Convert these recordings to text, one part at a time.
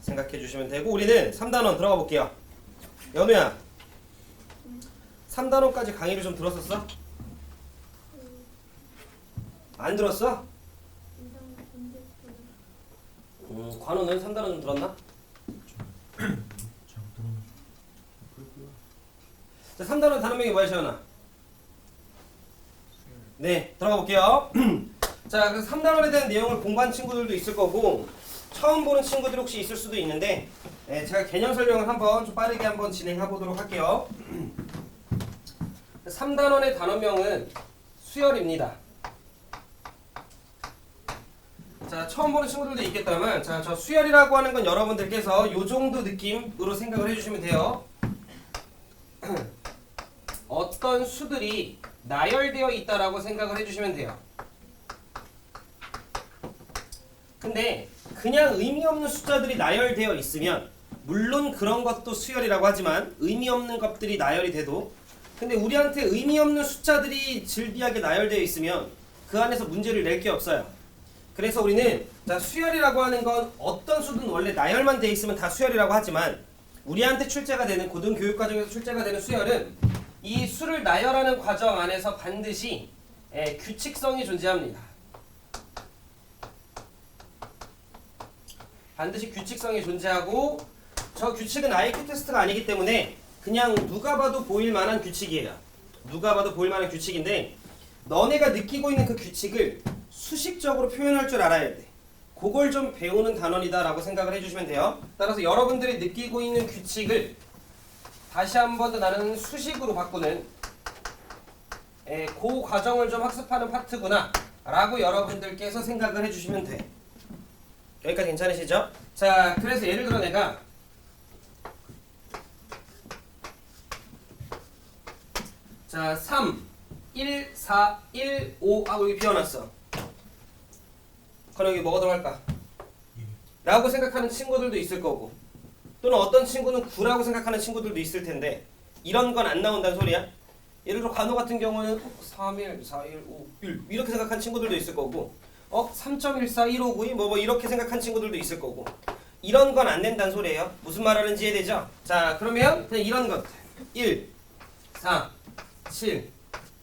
생각해 주시면 되고 우리는 3단원 들어가 볼게요. 연우야 3단원까지 강의를 좀 들었었어? 안 들었어? 관우는 3단원 좀 들었나? 자, 3단원 단원명이 뭐야 시연아? 네, 들어가 볼게요. 자, 그래서 3단원에 대한 내용을 공부한 친구들도 있을 거고 처음 보는 친구들이 혹시 있을 수도 있는데 제가 개념 설명을 한번 좀 빠르게 한번 진행해 보도록 할게요. 3단원의 단원명은 수열입니다. 자, 처음 보는 친구들도 있겠다면 자, 저 수열이라고 하는 건 여러분들께서 요 정도 느낌으로 생각을 해주시면 돼요. 어떤 수들이 나열되어 있다라고 생각을 해주시면 돼요. 근데 그냥 의미 없는 숫자들이 나열되어 있으면 물론 그런 것도 수열이라고 하지만 의미 없는 것들이 나열이 돼도 근데 우리한테 의미 없는 숫자들이 즐비하게 나열되어 있으면 그 안에서 문제를 낼 게 없어요. 그래서 우리는 자, 수열이라고 하는 건 어떤 수든 원래 나열만 돼 있으면 다 수열이라고 하지만 우리한테 출제가 되는 고등교육과정에서 출제가 되는 수열은 이 수를 나열하는 과정 안에서 반드시 규칙성이 존재합니다. 반드시 규칙성이 존재하고 저 규칙은 IQ 테스트가 아니기 때문에 그냥 누가 봐도 보일 만한 규칙이에요. 누가 봐도 보일 만한 규칙인데 너네가 느끼고 있는 그 규칙을 수식적으로 표현할 줄 알아야 돼. 그걸 좀 배우는 단원이다 라고 생각을 해주시면 돼요. 따라서 여러분들이 느끼고 있는 규칙을 다시 한 번 더 나는 수식으로 바꾸는 그 과정을 좀 학습하는 파트구나 라고 여러분들께서 생각을 해주시면 돼. 여기까지 괜찮으시죠? 자, 그래서 예를 들어 내가 자 3, 1, 4, 1, 5 하고 여기 비워놨어. 그럼 여기 뭐가 들어갈까? 라고 생각하는 친구들도 있을 거고 또는 어떤 친구는 9라고 생각하는 친구들도 있을 텐데 이런 건 안 나온다는 소리야? 예를 들어 간호 같은 경우는 3, 1, 4, 1, 5, 1 이렇게 생각하는 친구들도 있을 거고 3.14, 1592 뭐 이렇게 생각한 친구들도 있을 거고 이런 건 안 된다는 소리예요. 무슨 말 하는지 이해되죠? 자, 그러면 그냥 이런 것 1, 4, 7,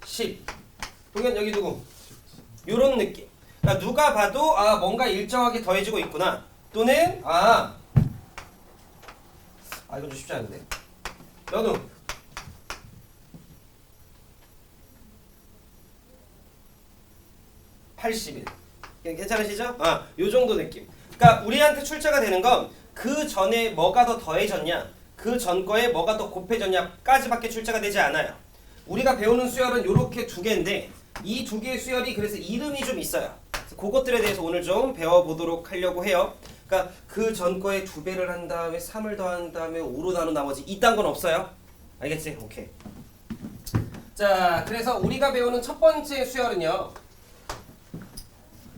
10 보면 여기 누구? 요런 느낌. 그러니까 누가 봐도 뭔가 일정하게 더해지고 있구나 또는 이건 좀 쉽지 않은데 연우 81 괜찮으시죠? 요 정도 느낌. 그러니까 우리한테 출제가 되는 건 그 전에 뭐가 더 더해졌냐 그 전 거에 뭐가 더 곱해졌냐까지밖에 출제가 되지 않아요. 우리가 배우는 수열은 요렇게 두 개인데 이 두 개의 수열이 그래서 이름이 좀 있어요. 그래서 그것들에 대해서 오늘 좀 배워보도록 하려고 해요. 그러니까 그 전 거에 2배를 한 다음에 3을 더한 다음에 5로 나눈 나머지 이딴 건 없어요. 알겠지? 오케이. 자, 그래서 우리가 배우는 첫 번째 수열은요.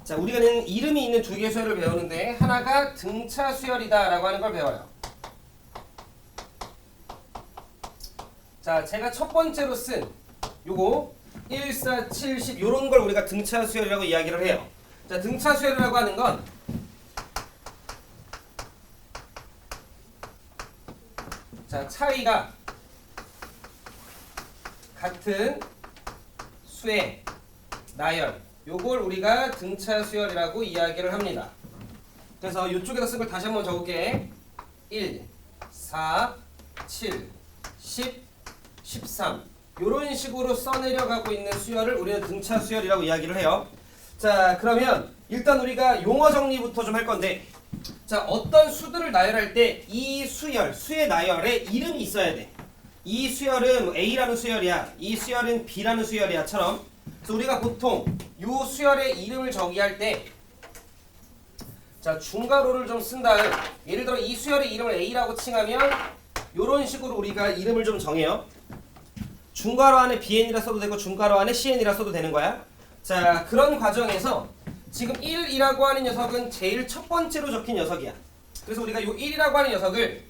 자, 우리는 이름이 있는 두 개의 수열을 배우는데 하나가 등차 수열이다 라고 하는 걸 배워요. 자, 제가 첫 번째로 쓴 요거 1, 4, 7, 10 요런 걸 우리가 등차 수열이라고 이야기를 해요. 자, 등차 수열이라고 하는 건 자, 차이가 같은 수의 나열 요걸 우리가 등차 수열이라고 이야기를 합니다. 그래서 이쪽에다 쓴 걸 다시 한번 적을게. 1, 4, 7, 10, 13 요런 식으로 써내려가고 있는 수열을 우리는 등차 수열이라고 이야기를 해요. 자, 그러면 일단 우리가 용어 정리부터 좀 할 건데 자, 어떤 수들을 나열할 때 이 수열, 수의 나열에 이름이 있어야 돼. 이 수열은 A라는 수열이야. 이 수열은 B라는 수열이야 처럼. 그래서 우리가 보통 요 수열의 이름을 정의할 때 자, 중괄호를 좀 쓴 다음 예를 들어 이 수열의 이름을 A라고 칭하면 요런 식으로 우리가 이름을 좀 정해요. 중괄호 안에 BN이라 써도 되고 중괄호 안에 CN이라 써도 되는 거야. 자, 그런 과정에서 지금 1이라고 하는 녀석은 제일 첫 번째로 적힌 녀석이야. 그래서 우리가 요 1이라고 하는 녀석을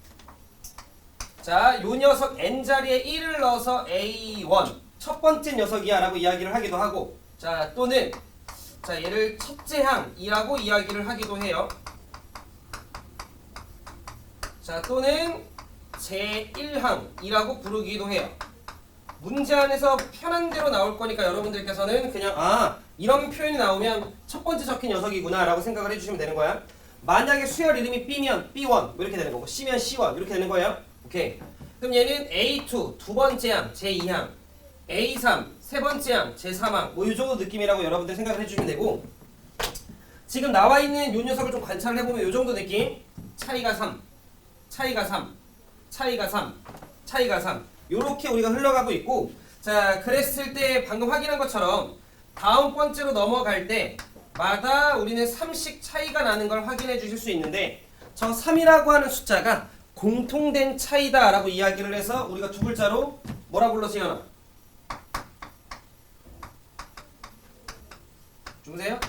자, 요 녀석 n자리에 1을 넣어서 A1 첫 번째 녀석이야 라고 이야기를 하기도 하고 자, 또는 자, 얘를 첫째 항이라고 이야기를 하기도 해요. 자, 또는 제1항이라고 부르기도 해요. 문제 안에서 편한 대로 나올 거니까 여러분들께서는 그냥 이런 표현이 나오면 첫 번째 적힌 녀석이구나 라고 생각을 해주시면 되는 거야. 만약에 수열 이름이 B면 B1 뭐 이렇게 되는 거고 C면 C1 이렇게 되는 거예요. 오케이. 그럼 얘는 A2 두 번째 항 제2항, A3 세 번째 항 제3항 뭐 이 정도 느낌이라고 여러분들 생각을 해주시면 되고, 지금 나와 있는 요 녀석을 좀 관찰을 해보면 이 정도 느낌. 차이가 3, 차이가 3, 차이가 3, 차이가 3 요렇게 우리가 흘러가고 있고, 자 그랬을 때 방금 확인한 것처럼 다음 번째로 넘어갈 때마다 우리는 3씩 차이가 나는 걸 확인해 주실 수 있는데, 저 3이라고 하는 숫자가 공통된 차이다 라고 이야기를 해서 우리가 두 글자로 뭐라 불러서 주무세요?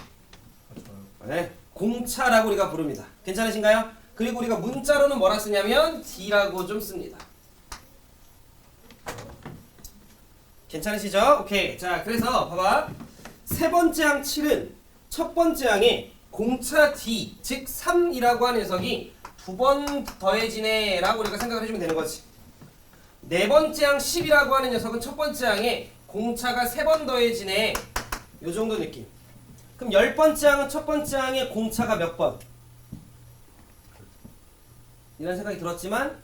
네, 공차라고 우리가 부릅니다. 괜찮으신가요? 그리고 우리가 문자로는 뭐라 쓰냐면 D라고 좀 씁니다. 괜찮으시죠? 오케이. 자, 그래서 봐봐. 세 번째 항 7은 첫 번째 항에 공차 D, 즉 3이라고 하는 녀석이 두 번 더해지네 라고 우리가 생각을 해주면 되는 거지. 네 번째 항 10이라고 하는 녀석은 첫 번째 항에 공차가 세 번 더해지네, 요 정도 느낌. 그럼 10번째 항은 첫 번째 항에 공차가 몇 번? 이런 생각이 들었지만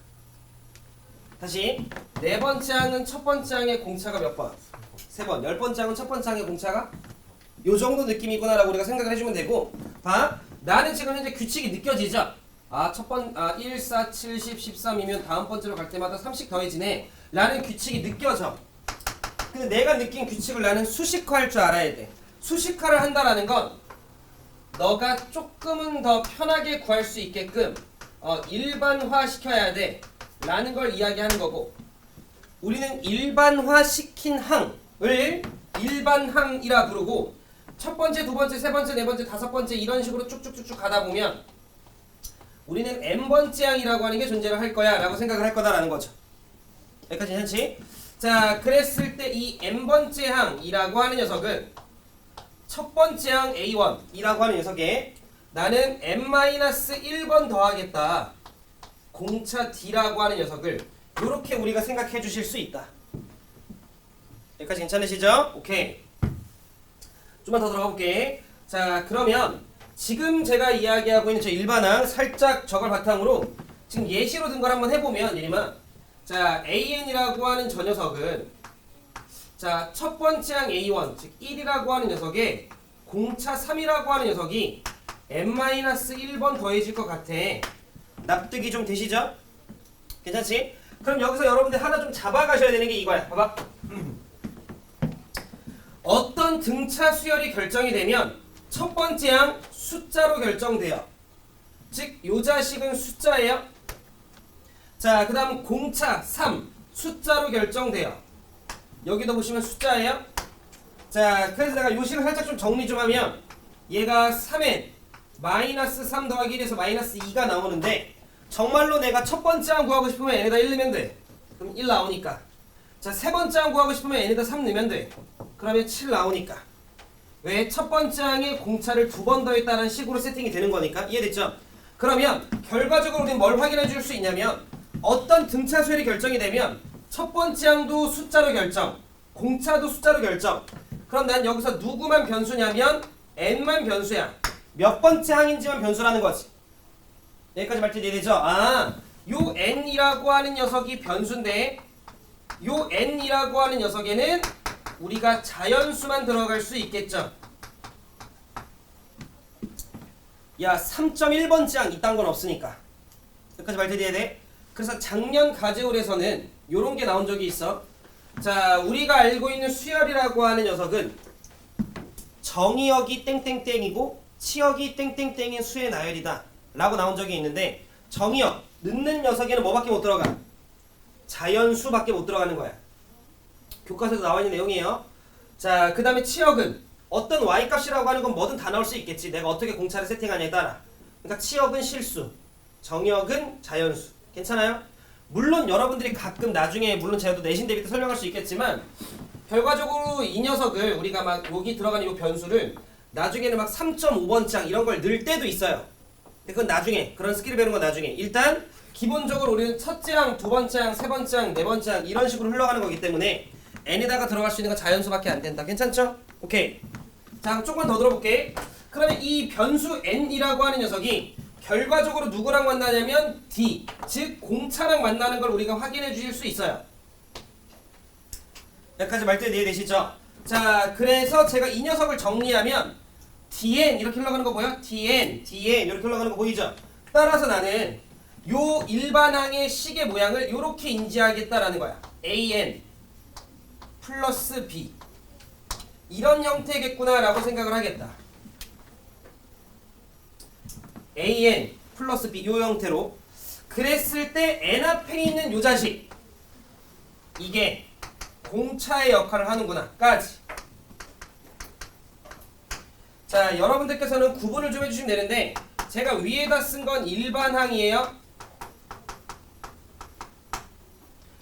다시, 네 번째 항은 첫 번째 항에 공차가 몇 번? 세 번. 10번째 항은 첫 번째 항에 공차가 요 정도 느낌이구나 라고 우리가 생각을 해주면 되고, 봐. 나는 지금 현재 규칙이 느껴지죠? 1, 4, 7, 10, 13이면 다음 번째로 갈 때마다 3씩 더해지네 라는 규칙이 느껴져. 근데 내가 느낀 규칙을 나는 수식화할 줄 알아야 돼. 수식화를 한다라는 건 너가 조금은 더 편하게 구할 수 있게끔 일반화 시켜야 돼 라는 걸 이야기하는 거고, 우리는 일반화 시킨 항을 일반항이라 부르고, 첫 번째, 두 번째, 세 번째, 네 번째, 다섯 번째 이런 식으로 쭉쭉쭉쭉 가다 보면 우리는 n번째 항이라고 하는 게 존재를 할 거야 라고 생각을 할 거다라는 거죠. 여기까지 괜찮지? 자, 그랬을 때 이 n번째 항이라고 하는 녀석은 첫 번째 항 A1이라고 하는 녀석에 나는 n-1번 더하겠다, 공차 D라고 하는 녀석을 이렇게 우리가 생각해 주실 수 있다. 여기까지 괜찮으시죠? 오케이. 좀만 더 들어가 볼게. 자, 그러면 지금 제가 이야기하고 있는 저 일반항 살짝 저걸 바탕으로 지금 예시로 든 걸 한번 해보면, 예림아, 자 AN이라고 하는 저 녀석은 자 첫 번째 항 A1 즉 1이라고 하는 녀석에 공차 3이라고 하는 녀석이 n-1번 더해질 것 같아. 납득이 좀 되시죠? 괜찮지? 그럼 여기서 여러분들 하나 좀 잡아가셔야 되는 게 이거야. 봐봐. 어떤 등차 수열이 결정이 되면 첫 번째 항 숫자로 결정돼요. 즉 요 자식은 숫자예요. 자, 그 다음 공차 3 숫자로 결정돼요. 여기도 보시면 숫자예요. 자, 그래서 내가 요 식을 살짝 좀 정리 좀 하면 얘가 3엔 마이너스 3 더하기 1에서 마이너스 2가 나오는데, 정말로 내가 첫 번째 항 구하고 싶으면 n에다 1 넣으면 돼. 그럼 1 나오니까. 자, 세 번째 항 구하고 싶으면 n에다 3 넣으면 돼. 그러면 7 나오니까. 왜? 첫 번째 항에 공차를 두 번 더했다는 식으로 세팅이 되는 거니까. 이해됐죠? 그러면 결과적으로 우리는 뭘 확인해 줄 수 있냐면, 어떤 등차 수열이 결정이 되면 첫 번째 항도 숫자로 결정, 공차도 숫자로 결정. 그럼 난 여기서 누구만 변수냐면 n만 변수야. 몇 번째 항인지만 변수라는 거지. 여기까지 말씀 이해되죠? 요 n이라고 하는 녀석이 변수인데, 요 n이라고 하는 녀석에는 우리가 자연수만 들어갈 수 있겠죠. 야, 3.1번째 항 이딴 건 없으니까. 여기까지 말씀드려야 돼. 그래서 작년 가제홀에서는 요런 게 나온 적이 있어. 자, 우리가 알고 있는 수열이라고 하는 녀석은 정의역이 땡땡땡이고 치역이 땡땡땡인 수의 나열이다 라고 나온 적이 있는데, 정의역, 넣는 녀석에는 뭐밖에 못 들어가? 자연수밖에 못 들어가는 거야. 교과서에도 나와 있는 내용이에요. 자, 그 다음에 치역은 어떤 y값이라고 하는 건 뭐든 다 나올 수 있겠지. 내가 어떻게 공차를 세팅하냐에 따라. 그러니까 치역은 실수, 정의역은 자연수. 괜찮아요? 물론 여러분들이 가끔 나중에 물론 제가 또 내신 대비 때 설명할 수 있겠지만, 결과적으로 이 녀석을 우리가 막 여기 들어가는 이 변수를 나중에는 막 3.5번째 항 이런 걸 넣을 때도 있어요. 근데 그건 나중에, 그런 스킬을 배우는 건 나중에. 일단 기본적으로 우리는 첫째 항, 두 번째 항, 세 번째 항, 네 번째 항 이런 식으로 흘러가는 거기 때문에 n에다가 들어갈 수 있는 건 자연수밖에 안 된다. 괜찮죠? 오케이. 자, 그럼 조금만 더 들어볼게. 그러면 이 변수 n이라고 하는 녀석이 결과적으로 누구랑 만나냐면 d, 즉 공차랑 만나는 걸 우리가 확인해 주실 수 있어요. 여기까지 말들 이해되시죠? 자, 그래서 제가 이 녀석을 정리하면 dn 이렇게 흘러가는 거 보여? dn 이렇게 흘러가는 거 보이죠? 따라서 나는 요 일반항의 식의 모양을 이렇게 인지하겠다라는 거야. an 플러스 b 이런 형태겠구나라고 생각을 하겠다. an 플러스 b 요 형태로 그랬을 때 n 앞에 있는 요 자식 이게 공차의 역할을 하는구나 까지. 자, 여러분들께서는 구분을 좀 해주시면 되는데 제가 위에다 쓴 건 일반항이에요.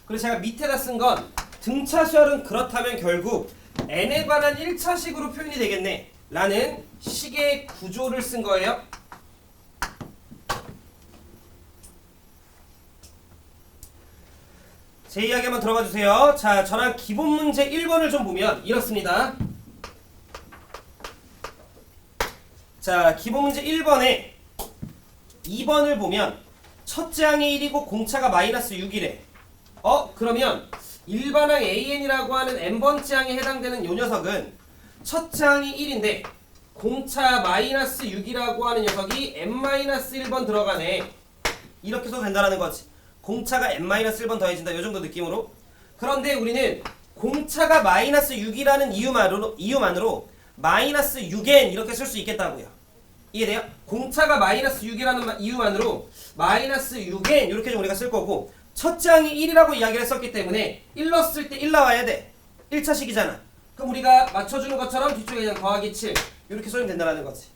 그리고 제가 밑에다 쓴 건 등차 수열은 그렇다면 결국 n에 관한 1차식으로 표현이 되겠네 라는 식의 구조를 쓴 거예요. 제 이야기 한번 들어봐 주세요. 자, 저랑 기본 문제 1번을 좀 보면 이렇습니다. 자, 기본 문제 1번에 2번을 보면 첫째 항이 1이고 공차가 마이너스 6이래. 그러면 일반항 an이라고 하는 n번째 항에 해당되는 요 녀석은 첫째 항이 1인데 공차 마이너스 6이라고 하는 녀석이 n-1번 들어가네. 이렇게 써도 된다는 거지. 공차가 n-1번 더해진다. 요 정도 느낌으로. 그런데 우리는 공차가 마이너스 6이라는 이유만으로 마이너스 6n 이렇게 쓸 수 있겠다고요. 이해돼요? 공차가 마이너스 6이라는 이유만으로 마이너스 6n 이렇게 좀 우리가 쓸 거고 첫째 항이 1이라고 이야기를 했었기 때문에 1 넣었을 때 1 나와야 돼. 1차식이잖아. 그럼 우리가 맞춰주는 것처럼 뒤쪽에 그냥 더하기 7 이렇게 써주면 된다는 거지.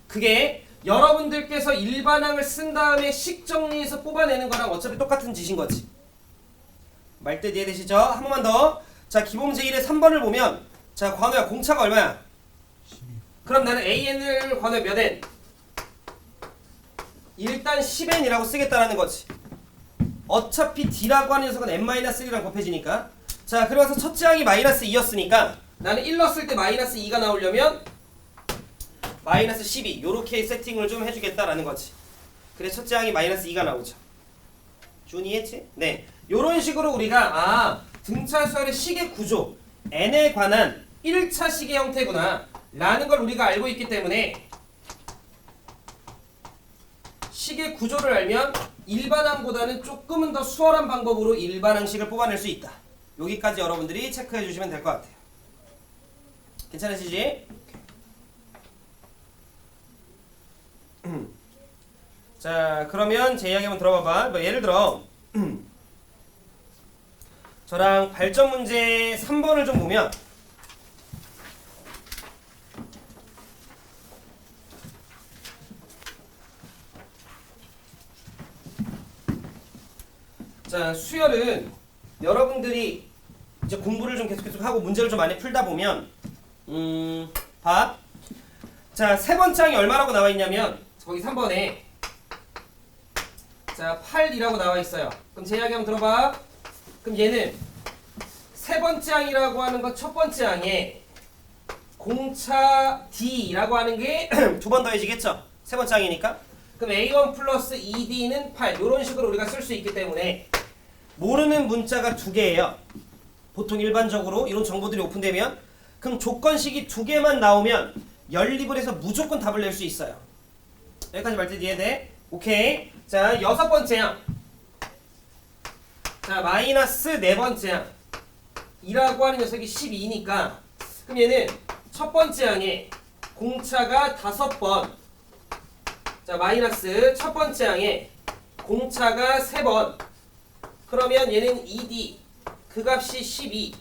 그게 여러분들께서 일반항을 쓴 다음에 식 정리해서 뽑아내는 거랑 어차피 똑같은 짓인 거지. 말뜻 이해되시죠? 한 번만 더. 자, 기본 문제 1의 3번을 보면 자, 관우야 공차가 얼마야? 12. 그럼 나는 an을 관우야 몇 n? 일단 10n이라고 쓰겠다라는 거지. 어차피 d라고 하는 녀석은 n-1이랑 곱해지니까. 자, 그러면서 첫째 항이 마이너스 2였으니까 나는 1 넣었을 때 마이너스 2가 나오려면 마이너스 12 요렇게 세팅을 좀 해주겠다라는 거지. 그래 첫째 항이 마이너스 2가 나오죠. 준 이해했지? 네, 요런 식으로 우리가 등차 수열의 식의 구조 n에 관한 1차 식의 형태구나 라는 걸 우리가 알고 있기 때문에 식의 구조를 알면 일반항보다는 조금은 더 수월한 방법으로 일반항식을 뽑아낼 수 있다. 여기까지 여러분들이 체크해 주시면 될 것 같아요. 괜찮으시지? 자, 그러면 제 이야기 한번 들어봐봐. 뭐 예를 들어 저랑 발전 문제 3번을 좀 보면 자, 수열은 여러분들이 이제 공부를 좀 계속 하고 문제를 좀 많이 풀다 보면 봐. 자, 세 번째 항이 얼마라고 나와 있냐면 거기 3번에 자, 8이라고 나와 있어요. 그럼 제 이야기 한번 들어봐. 그럼 얘는 세 번째 항이라고 하는 건 첫 번째 항에 공차 D라고 하는 게 두 번 더해지겠죠? 세 번째 항이니까. 그럼 A1 플러스 2D는 8 이런 식으로 우리가 쓸 수 있기 때문에 모르는 문자가 두 개예요. 보통 일반적으로 이런 정보들이 오픈되면 그럼 조건식이 두 개만 나오면 연립을 해서 무조건 답을 낼 수 있어요. 여기까지 말뜻 이해돼? 오케이. 자, 여섯 번째 항. 자, 마이너스 네 번째 항. 이라고 하는 녀석이 12니까 그럼 얘는 첫 번째 항에 공차가 5번. 자, 마이너스 첫 번째 항에 공차가 3번. 그러면 얘는 2D. 그 값이 12.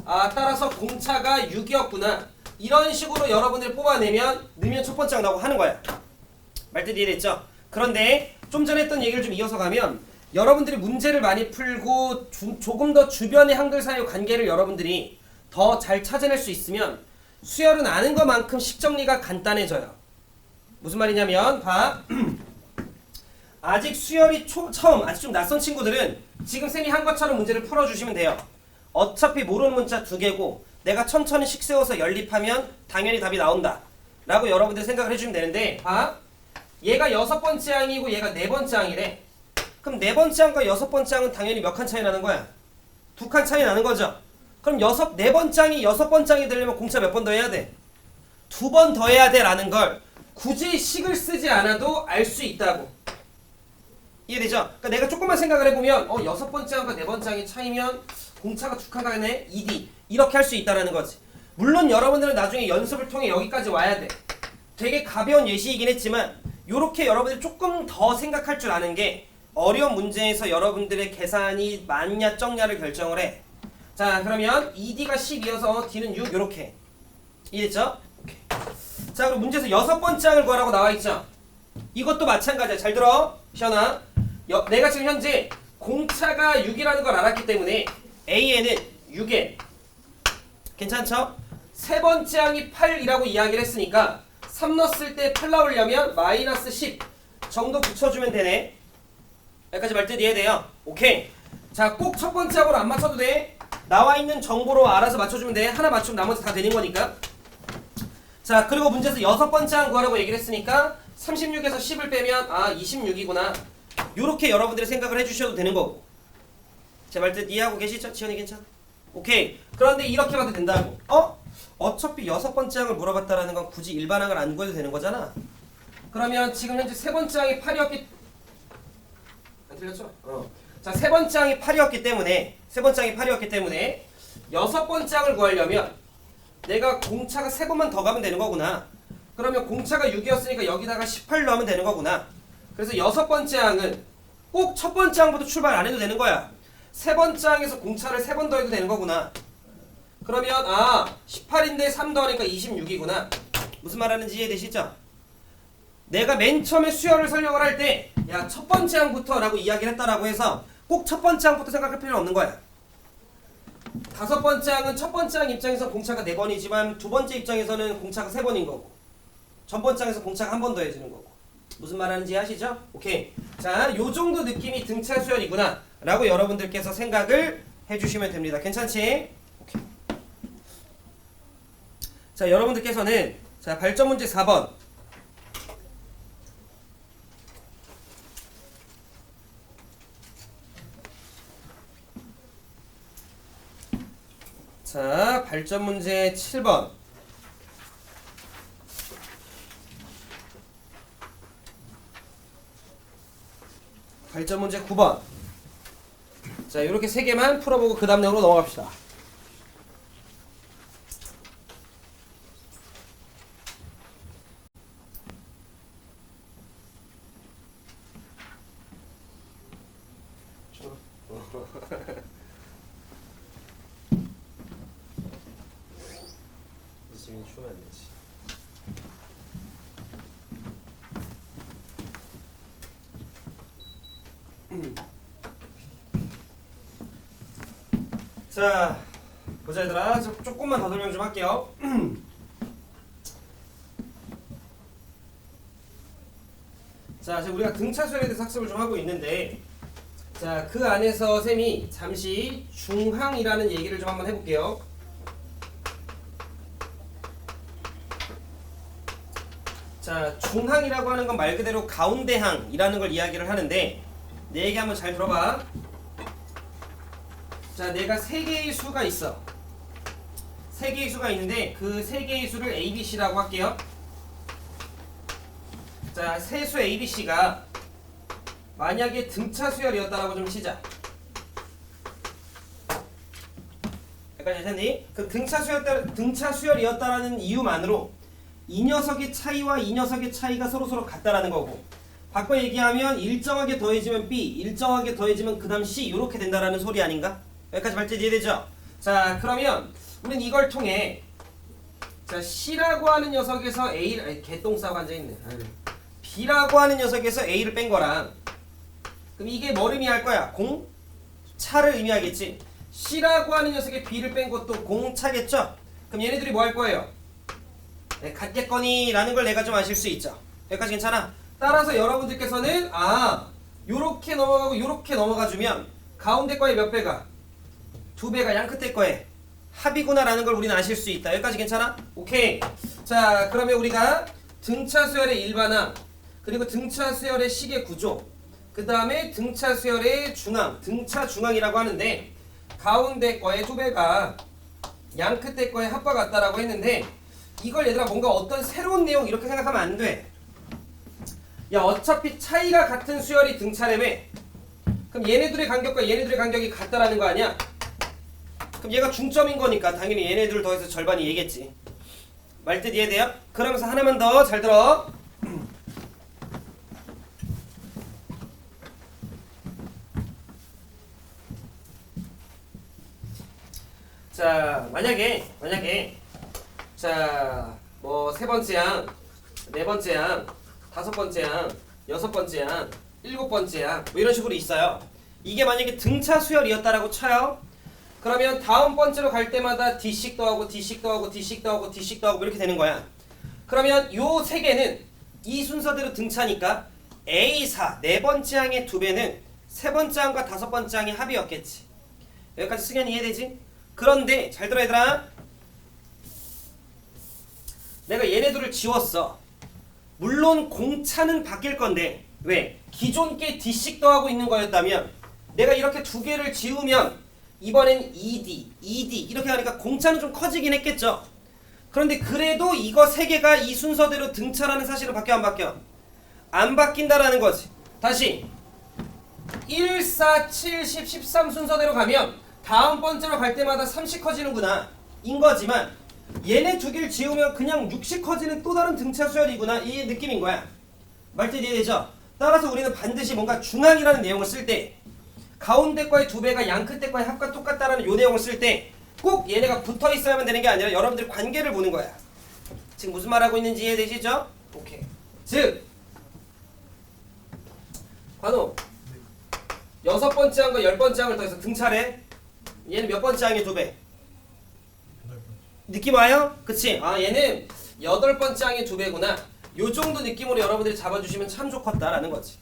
따라서 공차가 6이었구나. 이런 식으로 여러분들 뽑아내면 넣으면 첫 번째 항 나오고 하는 거야. 말뜻 이해됐죠? 그런데 좀 전에 했던 얘기를 좀 이어서 가면 여러분들이 문제를 많이 풀고 조금 더 주변의 항들 사이의 관계를 여러분들이 더 잘 찾아낼 수 있으면 수열은 아는 것만큼 식 정리가 간단해져요. 무슨 말이냐면 봐. 아직 수열이 처음 아직 좀 낯선 친구들은 지금 쌤이 한 것처럼 문제를 풀어주시면 돼요. 어차피 모르는 문자 2개고 내가 천천히 식 세워서 연립하면 당연히 답이 나온다 라고 여러분들 생각을 해주시면 되는데, 봐, 얘가 6번째 항이고 얘가 4번째 항이래. 그럼 4번째 항과 6번째 항은 당연히 몇 칸 차이 나는 거야? 2칸 차이 나는 거죠. 그럼 4번째 항이 6번째 항이 되려면 공차 몇 번 더 해야 돼? 2번 더 해야 돼 라는 걸 굳이 식을 쓰지 않아도 알 수 있다고. 이해되죠? 그러니까 내가 조금만 생각을 해보면 6번째 항과 4번째 항이 차이면 공차가 2칸 가네? 2D 이렇게 할 수 있다는 거지. 물론 여러분들은 나중에 연습을 통해 여기까지 와야 돼. 되게 가벼운 예시이긴 했지만 요렇게 여러분들이 조금 더 생각할 줄 아는 게 어려운 문제에서 여러분들의 계산이 맞냐 적냐를 결정을 해. 자, 그러면 2D가 10이어서 D는 6 요렇게. 이해됐죠? 오케이. 자, 그럼 문제에서 6번째 항을 구하라고 나와있죠? 이것도 마찬가지야. 잘 들어 시연아. 내가 지금 현재 공차가 6이라는 걸 알았기 때문에 A에는 6에 괜찮죠? 세 번째 항이 8이라고 이야기를 했으니까 3 넣었을 때 8 나오려면 마이너스 10 정도 붙여주면 되네. 여기까지 말뜻 이해돼요? 오케이. 자, 꼭 첫 번째 항으로 안 맞춰도 돼. 나와 있는 정보로 알아서 맞춰주면 돼. 하나 맞추면 나머지 다 되는 거니까. 자, 그리고 문제에서 6번째 항 구하라고 얘기를 했으니까 36에서 10을 빼면 26이구나. 요렇게 여러분들이 생각을 해주셔도 되는 거고. 제 말뜻 이해하고 계시죠? 지현이 괜찮아? 오케이. 그런데 이렇게 봐도 된다고. 어차피 6번째 항을 물어봤다라는 건 굳이 일반항을 안 구해도 되는 거잖아. 그러면 지금 현재 세 번째 항이 8이었기 안 틀렸죠? 자, 세 번째 항이 8이었기 때문에 6번째 항을 구하려면 내가 공차가 3번만 더 가면 되는 거구나. 그러면 공차가 6이었으니까 여기다가 18 넣으면 되는 거구나. 그래서 6번째 항은 꼭 첫 번째 항부터 출발 안 해도 되는 거야. 세 번째 항에서 공차를 3번 더해도 되는 거구나. 그러면 18인데 3 더하니까 26이구나. 무슨 말하는지 이해되시죠? 내가 맨 처음에 수열을 설명을 할 때 야, 첫 번째 항부터 라고 이야기를 했다라고 해서 꼭 첫 번째 항부터 생각할 필요는 없는 거야. 5번째 항은 첫 번째 항 입장에서 공차가 4번이지만 두 번째 입장에서는 공차가 3번인 거고, 전 번째 항에서 공차가 1번 더해지는 거고. 무슨 말하는지 아시죠? 오케이. 자, 요 정도 느낌이 등차 수열이구나 라고 여러분들께서 생각을 해주시면 됩니다. 괜찮지? 오케이. 자, 여러분들께서는 자, 발전 문제 4번. 자, 발전 문제 7번. 발전 문제 9번. 자, 이렇게 3개만 풀어보고 그 다음 내용으로 넘어갑시다. 지금 추우면 안 되지. 자, 보자 얘들아. 조금만 더 설명 좀 할게요. 자, 지금 우리가 등차 수열에 대해서 학습을 좀 하고 있는데, 자, 그 안에서 쌤이 잠시 중항이라는 얘기를 좀 한번 해볼게요. 자, 중항이라고 하는 건 말 그대로 가운데항이라는 걸 이야기를 하는데, 내 얘기 한번 잘 들어봐. 자, 내가 3개의 수가 있어. 3개의 수가 있는데 그 3개의 수를 A, B, C라고 할게요. 자, 세수 A, B, C가 만약에 등차 수열이었다라고 좀 치자. 약간 괜찮니? 그 등차 수열이었다라는 이유만으로 이 녀석의 차이와 이 녀석의 차이가 서로 같다라는 거고, 바꿔 얘기하면 일정하게 더해지면 B, 일정하게 더해지면 그 다음 C 이렇게 된다라는 소리 아닌가? 여기까지 발전 이해되죠? 자, 그러면 우린 이걸 통해 자, C라고 하는 녀석에서 A를 개똥 싸고 앉아있네. B라고 하는 녀석에서 A를 뺀 거랑, 그럼 이게 뭘 의미할 거야? 공차를 의미하겠지. C라고 하는 녀석에 B를 뺀 것도 공차겠죠? 그럼 얘네들이 뭐 할 거예요? 네, 같겠거니 라는 걸 내가 좀 아실 수 있죠. 여기까지 괜찮아? 따라서 여러분들께서는 요렇게 넘어가고 요렇게 넘어가주면 가운데 거에 몇 배가? 2배가 양 끝에 거에 합이구나 라는 걸 우리는 아실 수 있다. 여기까지 괜찮아? 오케이. 자, 그러면 우리가 등차 수열의 일반항, 그리고 등차 수열의 시계 구조, 그 다음에 등차 수열의 중앙, 등차 중앙이라고 하는데 가운데 거에 2배가 양 끝에 거에 합과 같다라고 했는데 이걸 얘들아 뭔가 어떤 새로운 내용 이렇게 생각하면 안 돼. 야, 어차피 차이가 같은 수열이 등차라며. 그럼 얘네들의 간격과 얘네들의 간격이 같다라는 거 아니야? 그럼 얘가 중점인 거니까 당연히 얘네들을 더해서 절반이 얘겠지. 말뜻 이해돼요? 그러면서 하나만 더 잘 들어. 자, 만약에 자, 뭐 세 번째 항, 네 번째 항, 다섯 번째 항, 여섯 번째 항, 일곱 번째 항, 뭐 이런 식으로 있어요. 이게 만약에 등차 수열이었다라고 쳐요. 그러면 다음 번째로 갈 때마다 D씩 더하고 D씩 더하고 D씩 더하고 D씩 더하고 이렇게 되는 거야. 그러면 요 세 개는 이 순서대로 등차니까 A4 네 번째 항의 2배는 세 번째 항과 다섯 번째 항의 합이었겠지. 여기까지 승현이 이해되지? 그런데 잘 들어 얘들아. 내가 얘네들을 지웠어. 물론 공차는 바뀔 건데 왜? 기존 게 D씩 더하고 있는 거였다면 내가 이렇게 2개를 지우면 이번엔 ED 이렇게 하니까 공차는 좀 커지긴 했겠죠. 그런데 그래도 이거 3개가 이 순서대로 등차라는 사실은 바뀌어 안 바뀌어? 안 바뀐다라는 거지. 다시 1, 4, 7, 10, 13 순서대로 가면 다음 번째로 갈 때마다 3씩 커지는구나 인 거지만 얘네 2개를 지우면 그냥 6씩 커지는 또 다른 등차 수열이구나 이 느낌인 거야. 말뜻 이해되죠? 따라서 우리는 반드시 뭔가 중앙이라는 내용을 쓸 때 가운데 거의 2배가 양 끝에 거의 합과 똑같다라는 요 내용을 쓸 때 꼭 얘네가 붙어 있어야만 되는 게 아니라 여러분들 관계를 보는 거야. 지금 무슨 말하고 있는지 이해되시죠? 오케이. 즉 관호 6번째 항과 10번째 항을 더해서 등차래. 얘는 몇 번째 항의 2배? 느낌 와요? 그치? 얘는 8번째 항의 2배구나. 요 정도 느낌으로 여러분들이 잡아주시면 참 좋겠다라는 거지.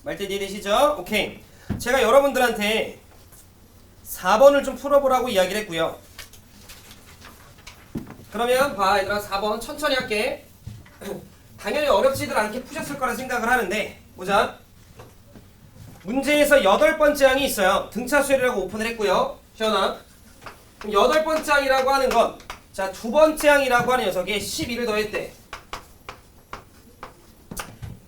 말뜻 이해되시죠? 오케이. 제가 여러분들한테 4번을 좀 풀어보라고 이야기를 했고요. 그러면 봐 얘들아 4번 천천히 할게. 당연히 어렵지들 않게 푸셨을 거라 생각을 하는데 보자. 문제에서 8번째 항이 있어요. 등차 수열이라고 오픈을 했고요. 시연아. 그럼 8번째 항이라고 하는 건 자, 2번째 항이라고 하는 녀석에 12를 더했대.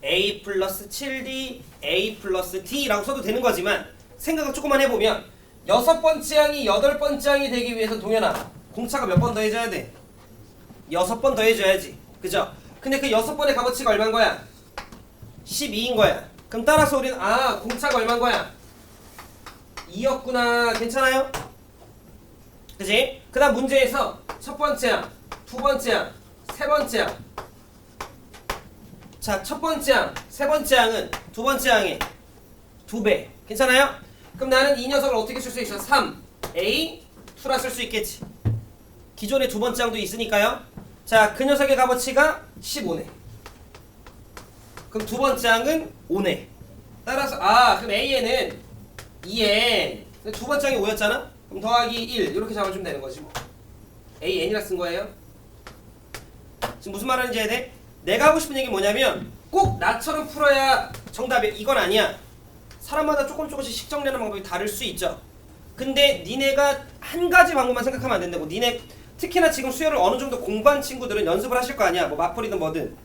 A 플러스 7D, A 플러스 D라고 써도 되는 거지만 생각을 조금만 해보면 6번째 항이 8번째 항이 되기 위해서 동현아 공차가 몇 번 더해줘야 돼? 6번 더해줘야지. 그죠? 근데 그 6번의 값어치가 얼마인 거야? 12인 거야. 그럼 따라서 우리는 공차가 얼마인 거야? 2였구나. 괜찮아요? 그치? 그 다음 문제에서 첫 번째 항, 두 번째 항, 세 번째 항. 자, 첫 번째 항, 세 번째 항은 두 번째 항의 2배. 괜찮아요? 그럼 나는 이 녀석을 어떻게 쓸 수 있어? 3A 2라 쓸 수 있겠지. 기존에 두 번째 항도 있으니까요. 자, 그 녀석의 값어치가 15네. 그럼 두 번째 항은 5네. 따라서 그럼 A에는 2N. 두 번째 항이 5였잖아? 그럼 더하기 1 이렇게 잡아주면 되는 거지 뭐. AN이라 쓴 거예요. 지금 무슨 말 하는지 해야 돼? 내가 하고 싶은 얘기 뭐냐면 꼭 나처럼 풀어야 정답이 이건 아니야. 사람마다 조금씩 식정리하는 방법이 다를 수 있죠. 근데 니네가 한 가지 방법만 생각하면 안 된다고. 니네 특히나 지금 수열을 어느 정도 공부한 친구들은 연습을 하실 거 아니야. 뭐 맞풀이든 뭐든.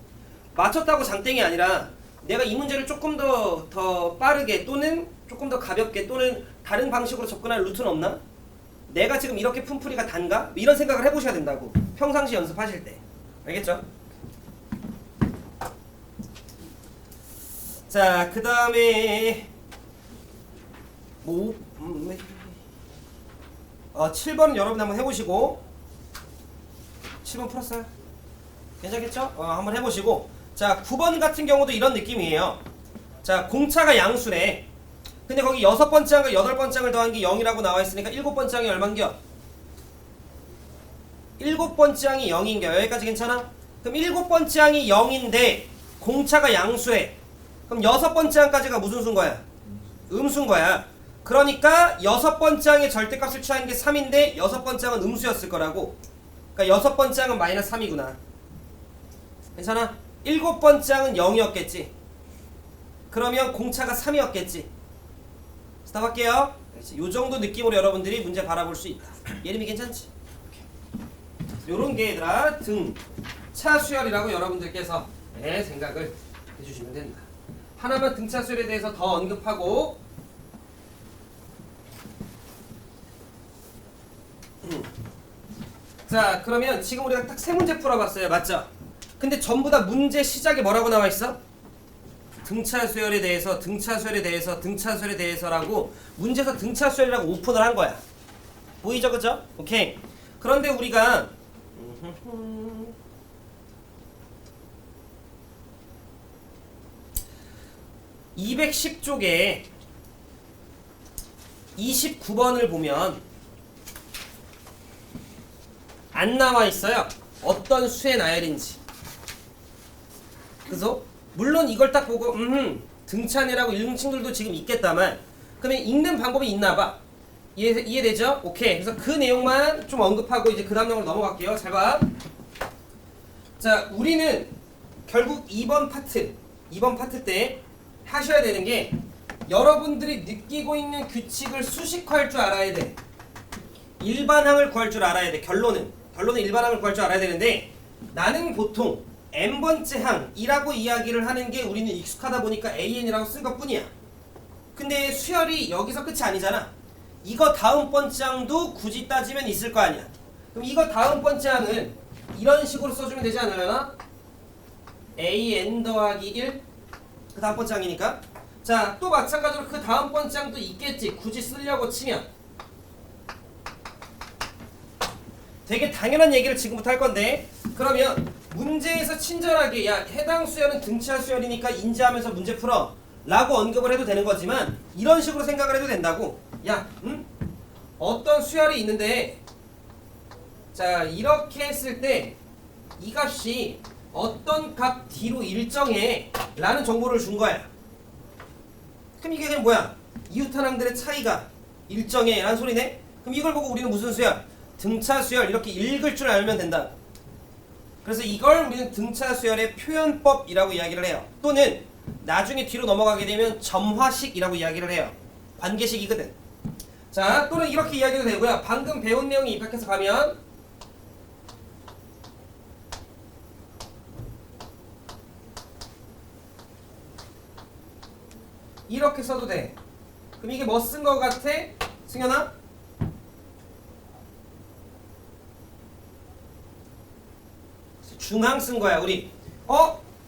맞췄다고 장땡이 아니라 내가 이 문제를 조금 더 빠르게 또는 조금 더 가볍게 또는 다른 방식으로 접근할 루트는 없나? 내가 지금 이렇게 푼풀이가 단가? 이런 생각을 해보셔야 된다고. 평상시 연습하실 때. 알겠죠? 자, 그 다음에 7번은 여러분 한번 해보시고 7번 풀었어요? 괜찮겠죠? 한번 해보시고 자, 9번 같은 경우도 이런 느낌이에요. 자, 공차가 양수래. 근데 거기 6번째 항과 8번째 항을 더한 게 0이라고 나와있으니까 7번째 항이 얼만겨? 7번째 항이 0인겨. 여기까지 괜찮아? 그럼 7번째 항이 0인데 공차가 양수해. 그럼 6번째 항까지가 무슨 수인 거야? 음수인 거야. 그러니까 6번째 항의 절대값을 취한 게 3인데 6번째 항은 음수였을 거라고. 그러니까 6번째 항은 마이너스 3이구나. 괜찮아? 7번째 항은 0이었겠지. 그러면 공차가 3이었겠지. 스탑할게요. 이 정도 느낌으로 여러분들이 문제 바라볼 수 있다. 예림이 괜찮지? 요런 게 얘들아 등차 수열이라고 여러분들께서 생각을 해주시면 된다. 하나만 등차 수열에 대해서 더 언급하고 자 그러면 지금 우리가 딱 3문제 풀어봤어요. 맞죠? 근데 전부 다 문제 시작에 뭐라고 나와있어? 등차 수열에 대해서 등차 수열에 대해서 등차 수열에 대해서라고 문제에서 등차 수열이라고 오픈을 한 거야. 보이죠? 그죠? 오케이. 그런데 우리가 210쪽에 29번을 보면 안 나와 있어요. 어떤 수의 나열인지. 그래서 물론 이걸 딱 보고 등차네라고 읽는 친구들도 지금 있겠다만 그러면 읽는 방법이 있나 봐. 이해되죠? 오케이. 그래서 그 내용만 좀 언급하고 이제 그 다음 내용으로 넘어갈게요. 잘 봐. 자, 우리는 결국 2번 파트 때 하셔야 되는 게 여러분들이 느끼고 있는 규칙을 수식화할 줄 알아야 돼. 일반항을 구할 줄 알아야 돼. 결론은 일반항을 구할 줄 알아야 되는데 나는 보통 n번째 항이라고 이야기를 하는 게 우리는 익숙하다 보니까 an이라고 쓴 것뿐이야. 근데 수열이 여기서 끝이 아니잖아. 이거 다음 번째 항도 굳이 따지면 있을 거 아니야. 그럼 이거 다음 번째 항은 이런 식으로 써주면 되지 않으려나? an 더하기 1 그 다음 번째 항이니까. 자, 또 마찬가지로 그 다음 번째 항도 있겠지. 굳이 쓰려고 치면. 되게 당연한 얘기를 지금부터 할 건데 그러면 문제에서 친절하게 야 해당 수열은 등차 수열이니까 인지하면서 문제 풀어 라고 언급을 해도 되는 거지만 이런 식으로 생각을 해도 된다고. 야 어떤 수열이 있는데 자 이렇게 했을 때 이 값이 어떤 값 D로 일정해 라는 정보를 준 거야. 그럼 이게 그냥 뭐야? 이웃한항들의 차이가 일정해 라는 소리네. 그럼 이걸 보고 우리는 무슨 수열? 등차 수열 이렇게 읽을 줄 알면 된다. 그래서 이걸 우리는 등차 수열의 표현법이라고 이야기를 해요. 또는 나중에 뒤로 넘어가게 되면 점화식이라고 이야기를 해요. 관계식이거든. 자, 또는 이렇게 이야기도 되고요. 방금 배운 내용이 입학해서 가면 이렇게 써도 돼. 그럼 이게 뭐 쓴 거 같아? 승현아? 중항 쓴 거야 우리.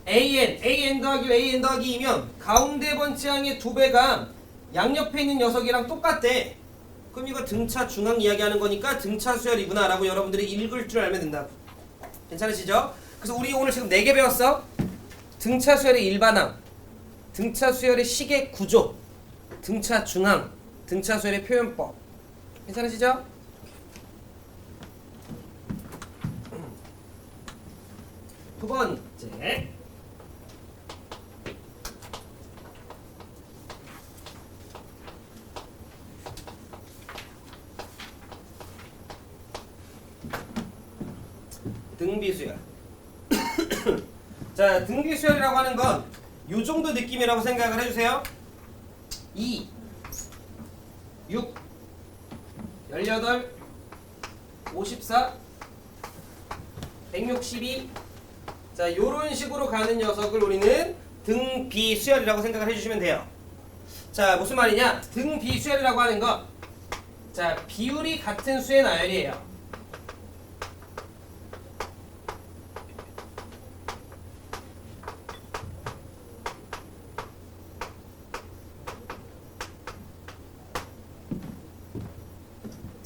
an 더하기 an 더하기 2면 가운데 번째 항의 2배가 양옆에 있는 녀석이랑 똑같대. 그럼 이거 등차 중항 이야기하는 거니까 등차 수열이구나 라고 여러분들이 읽을 줄 알면 된다고. 괜찮으시죠? 그래서 우리 오늘 지금 4개 배웠어. 등차 수열의 일반항, 등차 수열의 시계 구조, 등차 중항, 등차 수열의 표현법. 괜찮으시죠? 두 번째 등비수열. 자, 등비수열이라고 하는 건 요 정도 느낌이라고 생각을 해주세요. 2, 6, 18, 54, 162. 자, 요런 식으로 가는 녀석을 우리는 등비수열이라고 생각을 해주시면 돼요. 자, 무슨 말이냐? 등비수열이라고 하는 건 자, 비율이 같은 수의 나열이에요.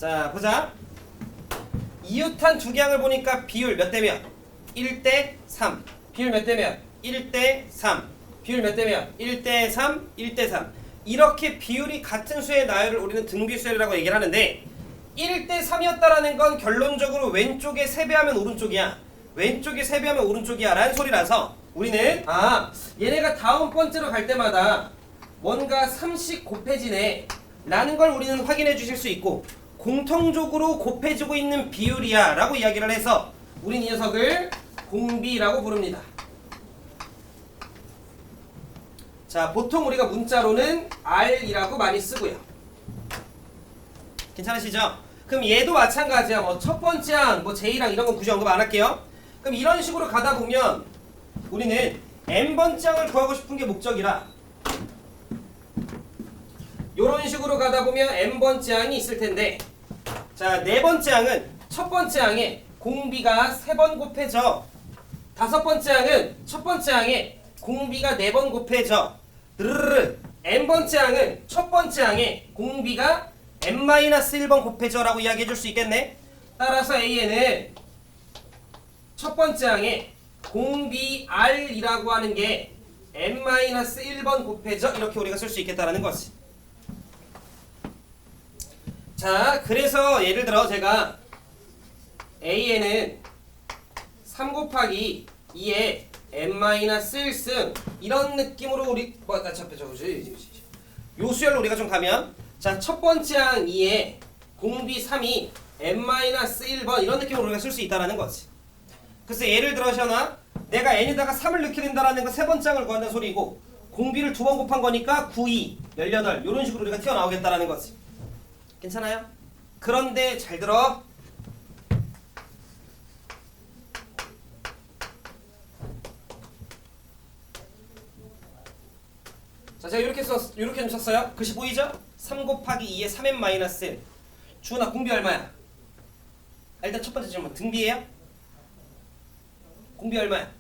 자, 보자. 이웃한 두 개 항을 보니까 비율 몇 대면? 1대 3. 비율 몇 대면? 1대 3. 비율 몇 대면? 1대 3, 1대 3. 이렇게 비율이 같은 수의 나열을 우리는 등비수열이라고 얘기를 하는데 1대 3이었다라는 건 결론적으로 왼쪽에 3배 하면 오른쪽이야. 왼쪽에 3배 하면 오른쪽이야 라는 소리라서 우리는 얘네가 다음 번째로 갈 때마다 뭔가 3씩 곱해지네 라는 걸 우리는 확인해 주실 수 있고, 공통적으로 곱해지고 있는 비율이야 라고 이야기를 해서 우린 이 녀석을 공비라고 부릅니다. 자, 보통 우리가 문자로는 R이라고 많이 쓰고요. 괜찮으시죠? 그럼 얘도 마찬가지야. 뭐 첫 번째 항, 뭐 J랑 이런 건 굳이 언급 안 할게요. 그럼 이런 식으로 가다 보면 우리는 n번째 항을 구하고 싶은 게 목적이라 요런 식으로 가다 보면 n번째 항이 있을 텐데, 자, 네 번째 항은 첫 번째 항에 공비가 3번 곱해져. 다섯 번째 항은 첫 번째 항에 공비가 4번 곱해져. 드르르. n번째 항은 첫 번째 항에 공비가 n-1번 곱해져 라고 이야기해 줄 수 있겠네. 따라서 A에는 첫 번째 항에 공비 R이라고 하는 게 n-1번 곱해져 이렇게 우리가 쓸 수 있겠다라는 거지. 자, 그래서 예를 들어 제가 A에는 3 곱하기 2에 n-1승 이런 느낌으로 우리 요 수열로 우리가 좀 가면, 자, 첫 번째 항 2에 공비 3이 n-1번 이런 느낌으로 우리가 쓸 수 있다라는 거지. 그래서 예를 들어 시연아, 내가 n에다가 3을 넣게 된다라는 건 세 번째 항을 구한다는 소리고, 공비를 2번 곱한 거니까 9, 2, 18 이런 식으로 우리가 튀어나오겠다라는 거지. 괜찮아요? 그런데 잘 들어. 자, 제가 이렇게 좀 썼어요. 글씨 보이죠? 3 곱하기 2에 3n-1. 주은아, 공비 얼마야? 일단 첫 번째 질문, 등비예요? 공비 얼마야?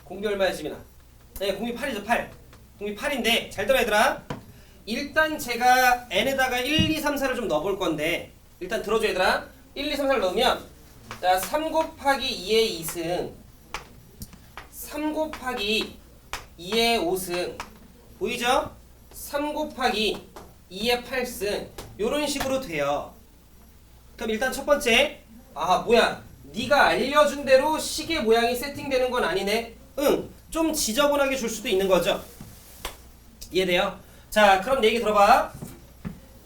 공비 얼마야, 지민아? 네, 공비 8이죠, 8. 공비 8인데, 잘 들어, 얘들아. 일단 제가 n에다가 1, 2, 3, 4를 좀 넣어볼 건데, 일단 들어줘, 얘들아. 1, 2, 3, 4를 넣으면, 자, 3 곱하기 2의 2승, 3 곱하기 2의 5승, 보이죠? 3 곱하기 2의 8승, 요런 식으로 돼요. 그럼 일단 첫 번째, 뭐야, 네가 알려준 대로 시계 모양이 세팅되는 건 아니네. 응, 좀 지저분하게 줄 수도 있는 거죠. 이해돼요? 자, 그럼 내 얘기 들어봐.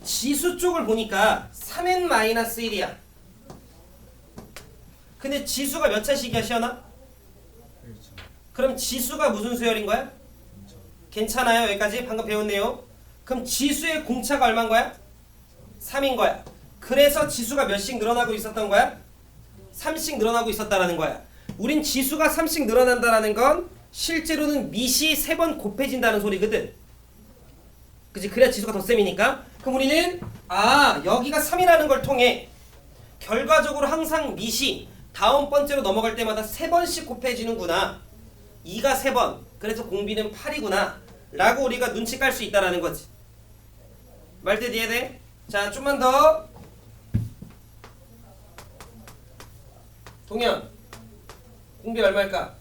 지수 쪽을 보니까 3n-1이야. 근데 지수가 몇 차씩이야, 시연아? 그럼 지수가 무슨 수열인 거야? 괜찮아요, 여기까지? 방금 배운 내용. 그럼 지수의 공차가 얼마인 거야? 3인 거야. 그래서 지수가 몇씩 늘어나고 있었던 거야? 3씩 늘어나고 있었다라는 거야. 우린 지수가 3씩 늘어난다라는 건 실제로는 밑이 3번 곱해진다는 소리거든. 그치? 그래야 지수가 덧셈이니까. 그럼 우리는 여기가 3이라는 걸 통해 결과적으로 항상 밑이 다음 번째로 넘어갈 때마다 3번씩 곱해지는구나. 2가 3번. 그래서 공비는 8이구나. 라고 우리가 눈치 깔 수 있다라는 거지. 말뜻 이해돼? 자, 좀만 더. 동현, 공비 얼마일까?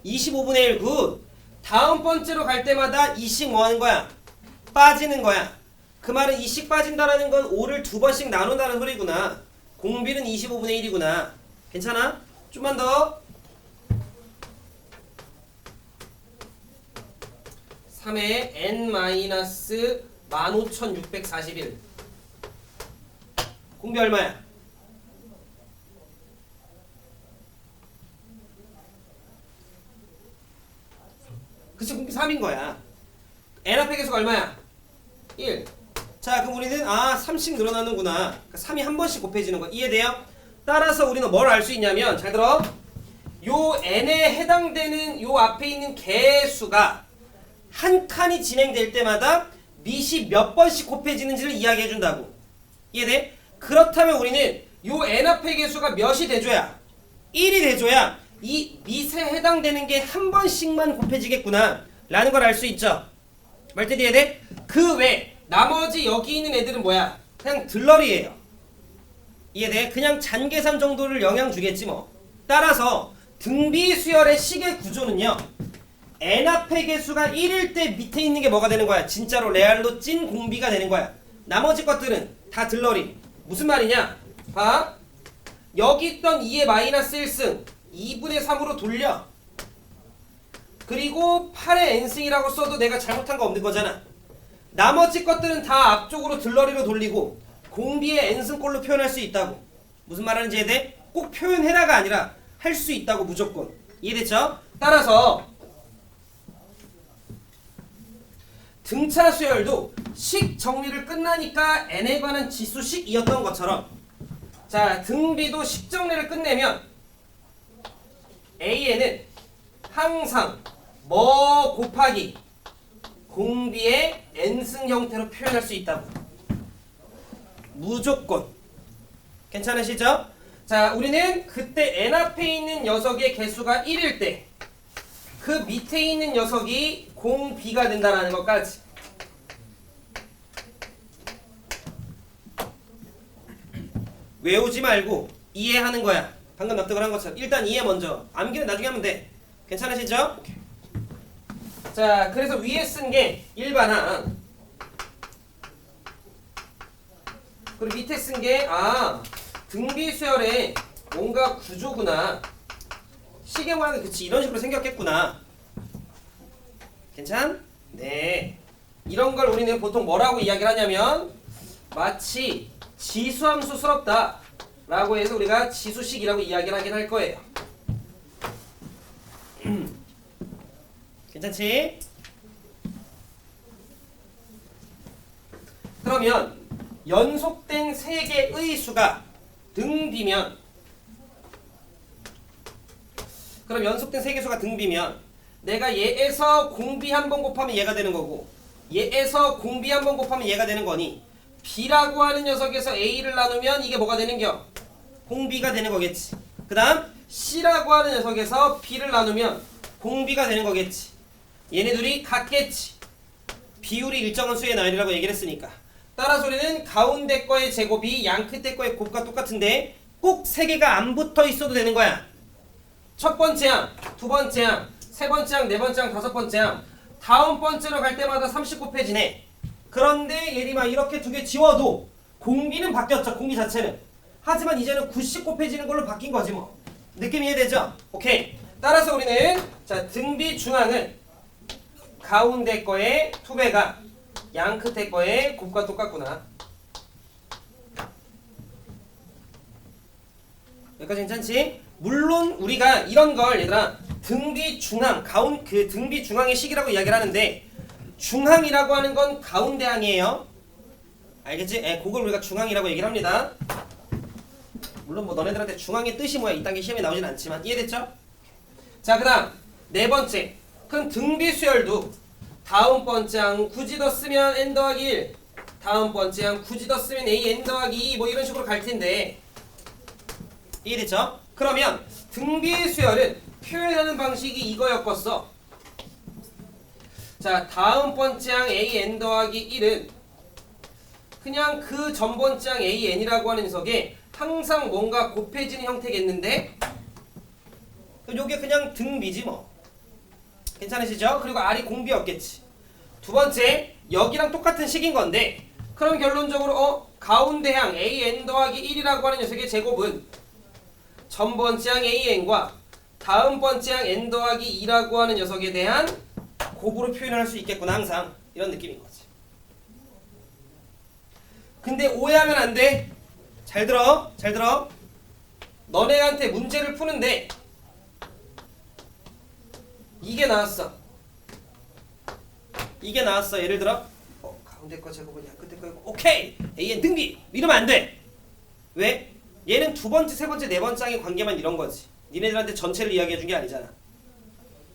25분의 1. 굿. 다음 번째로 갈 때마다 2씩 뭐 하는 거야? 빠지는 거야. 그 말은 2씩 빠진다라는 건 5를 2번씩 나눈다는 소리구나. 공비는 25분의 1이구나. 괜찮아? 좀만 더. 3의 n-15,641. 공비 얼마야? 그치, 공비 3인 거야. n 앞의 개수가 얼마야? 1. 자, 그럼 우리는 3씩 늘어나는구나. 3이 한 번씩 곱해지는 거. 이해돼요? 따라서 우리는 뭘 알 수 있냐면, 잘 들어. 요 n에 해당되는 요 앞에 있는 개수가 한 칸이 진행될 때마다 밑이 몇 번씩 곱해지는지를 이야기해 준다고. 이해돼? 그렇다면 우리는 요 n 앞의 개수가 몇이 돼줘야, 1이 돼줘야 이 밑에 해당되는 게 한 번씩만 곱해지겠구나 라는 걸 알 수 있죠. 말뜻 이해돼? 그 외 나머지 여기 있는 애들은 뭐야? 그냥 들러리예요. 이해돼? 그냥 잔계산 정도를 영향 주겠지 뭐. 따라서 등비 수열의 시계 구조는요, n 앞의 개수가 1일 때 밑에 있는 게 뭐가 되는 거야? 진짜로 레알로 찐 공비가 되는 거야. 나머지 것들은 다 들러리. 무슨 말이냐? 봐. 여기 있던 2의 마이너스 1승 2분의 3으로 돌려. 그리고 8의 n승이라고 써도 내가 잘못한 거 없는 거잖아. 나머지 것들은 다 앞쪽으로 들러리로 돌리고 공비의 n승꼴로 표현할 수 있다고. 무슨 말하는지 이해돼? 꼭 표현해라가 아니라 할 수 있다고 무조건. 이해됐죠? 따라서 등차 수열도 식 정리를 끝나니까 n에 관한 지수식이었던 것처럼 자 등비도 식 정리를 끝내면 an은 항상 뭐 곱하기 공비의 n승 형태로 표현할 수 있다고. 무조건. 괜찮으시죠? 자 우리는 그때 n 앞에 있는 녀석의 개수가 1일 때 그 밑에 있는 녀석이 공비가 된다는 것까지. 외우지 말고 이해하는 거야. 방금 납득을 한 것처럼 일단 이해 먼저. 암기는 나중에 하면 돼. 괜찮으시죠? 오케이. 자 그래서 위에 쓴 게 일반항 그리고 밑에 쓴 게 등비 수열의 뭔가 구조구나. 시계 모양이 그치 이런 식으로 생겼겠구나. 괜찮? 네. 이런 걸 우리는 보통 뭐라고 이야기를 하냐면 마치 지수함수스럽다 라고 해서 우리가 지수식이라고 이야기를 하긴 할 거예요. 괜찮지? 그러면 연속된 3개의 수가 등비면 그럼 연속된 3개 수가 등비면 내가 얘에서 공비 한 번 곱하면 얘가 되는 거고 얘에서 공비 한 번 곱하면 얘가 되는 거니 B라고 하는 녀석에서 A를 나누면 이게 뭐가 되는겨? 공비가 되는 거겠지. 그 다음 C라고 하는 녀석에서 B를 나누면 공비가 되는 거겠지. 얘네 둘이 같겠지. 비율이 일정한 수의 나열이라고 얘기를 했으니까. 따라서 우리는 가운데 거의 제곱이 양 끝에 거의 곱과 똑같은데 꼭 3개가 안 붙어 있어도 되는 거야. 첫 번째 항, 두 번째 항, 세 번째 항, 네 번째 항, 다섯 번째 항. 다음 번째로 갈 때마다 30 곱해지네. 그런데 예림아 이렇게 2개 지워도 공비는 바뀌었죠. 공비 자체는. 하지만 이제는 90 곱해지는 걸로 바뀐 거지 뭐. 느낌 이해되죠? 오케이. 따라서 우리는 자 등비 중항은 가운데 거의 2배가 양 끝에 거의 곱과 똑같구나. 여기까지 괜찮지? 물론 우리가 이런 걸 얘들아 등비 중항 그 등비 중항의 식이라고 이야기를 하는데 중항이라고 하는 건 가운데 항이에요. 알겠지? 그걸 우리가 중항이라고 얘기를 합니다. 물론 뭐 너네들한테 중항의 뜻이 뭐야 이딴 게 시험에 나오진 않지만 이해됐죠? 자 그다음 네 번째 그럼 등비 수열도 다음 번째 항 굳이 더 쓰면 n 더하기 1 다음 번째 항 굳이 더 쓰면 a n 더하기 2 뭐 이런 식으로 갈 텐데 이해됐죠? 그러면 등비 수열은 표현하는 방식이 이거였겠어. 자 다음 번째 항 a n 더하기 1은 그냥 그 전 번째 항 a n이라고 하는 녀석에 항상 뭔가 곱해지는 형태겠는데 요게 그냥 등비지 뭐. 괜찮으시죠? 그리고 r이 공비였겠지. 두 번째 여기랑 똑같은 식인 건데 그럼 결론적으로 가운데 항 a n 더하기 1이라고 하는 녀석의 제곱은 전 번째 항 a n과 다음 번째 항 n 더하기 2라고 하는 녀석에 대한 곱으로 표현할 수 있겠구나. 항상 이런 느낌인 거지. 근데 오해하면 안 돼. 잘 들어. 잘 들어. 너네한테 문제를 푸는데 이게 나왔어. 이게 나왔어. 예를 들어 가운데 거 제곱은 양 끝에 거고 오케이 AN 등비 이러면 안 돼. 왜? 얘는 두 번째, 세 번째, 네 번째 항의 관계만 이런 거지. 니네들한테 전체를 이야기해 준 게 아니잖아.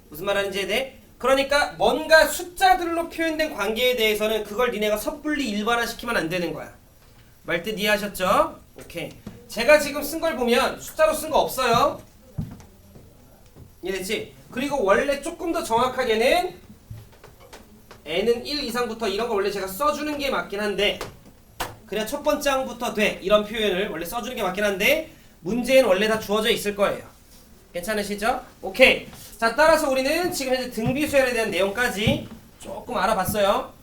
무슨 말하는지 돼? 그러니까 뭔가 숫자들로 표현된 관계에 대해서는 그걸 니네가 섣불리 일반화시키면 안 되는 거야. 말뜻 이해하셨죠? 오케이. 제가 지금 쓴 걸 보면 숫자로 쓴 거 없어요. 이해됐지? 그리고 원래 조금 더 정확하게는 n은 1 이상부터 이런 거 원래 제가 써주는 게 맞긴 한데 그냥 첫 번째 항부터 돼 이런 표현을 원래 써주는 게 맞긴 한데 문제는 원래 다 주어져 있을 거예요. 괜찮으시죠? 오케이. 자, 따라서 우리는 지금 현재 등비 수열에 대한 내용까지 조금 알아봤어요.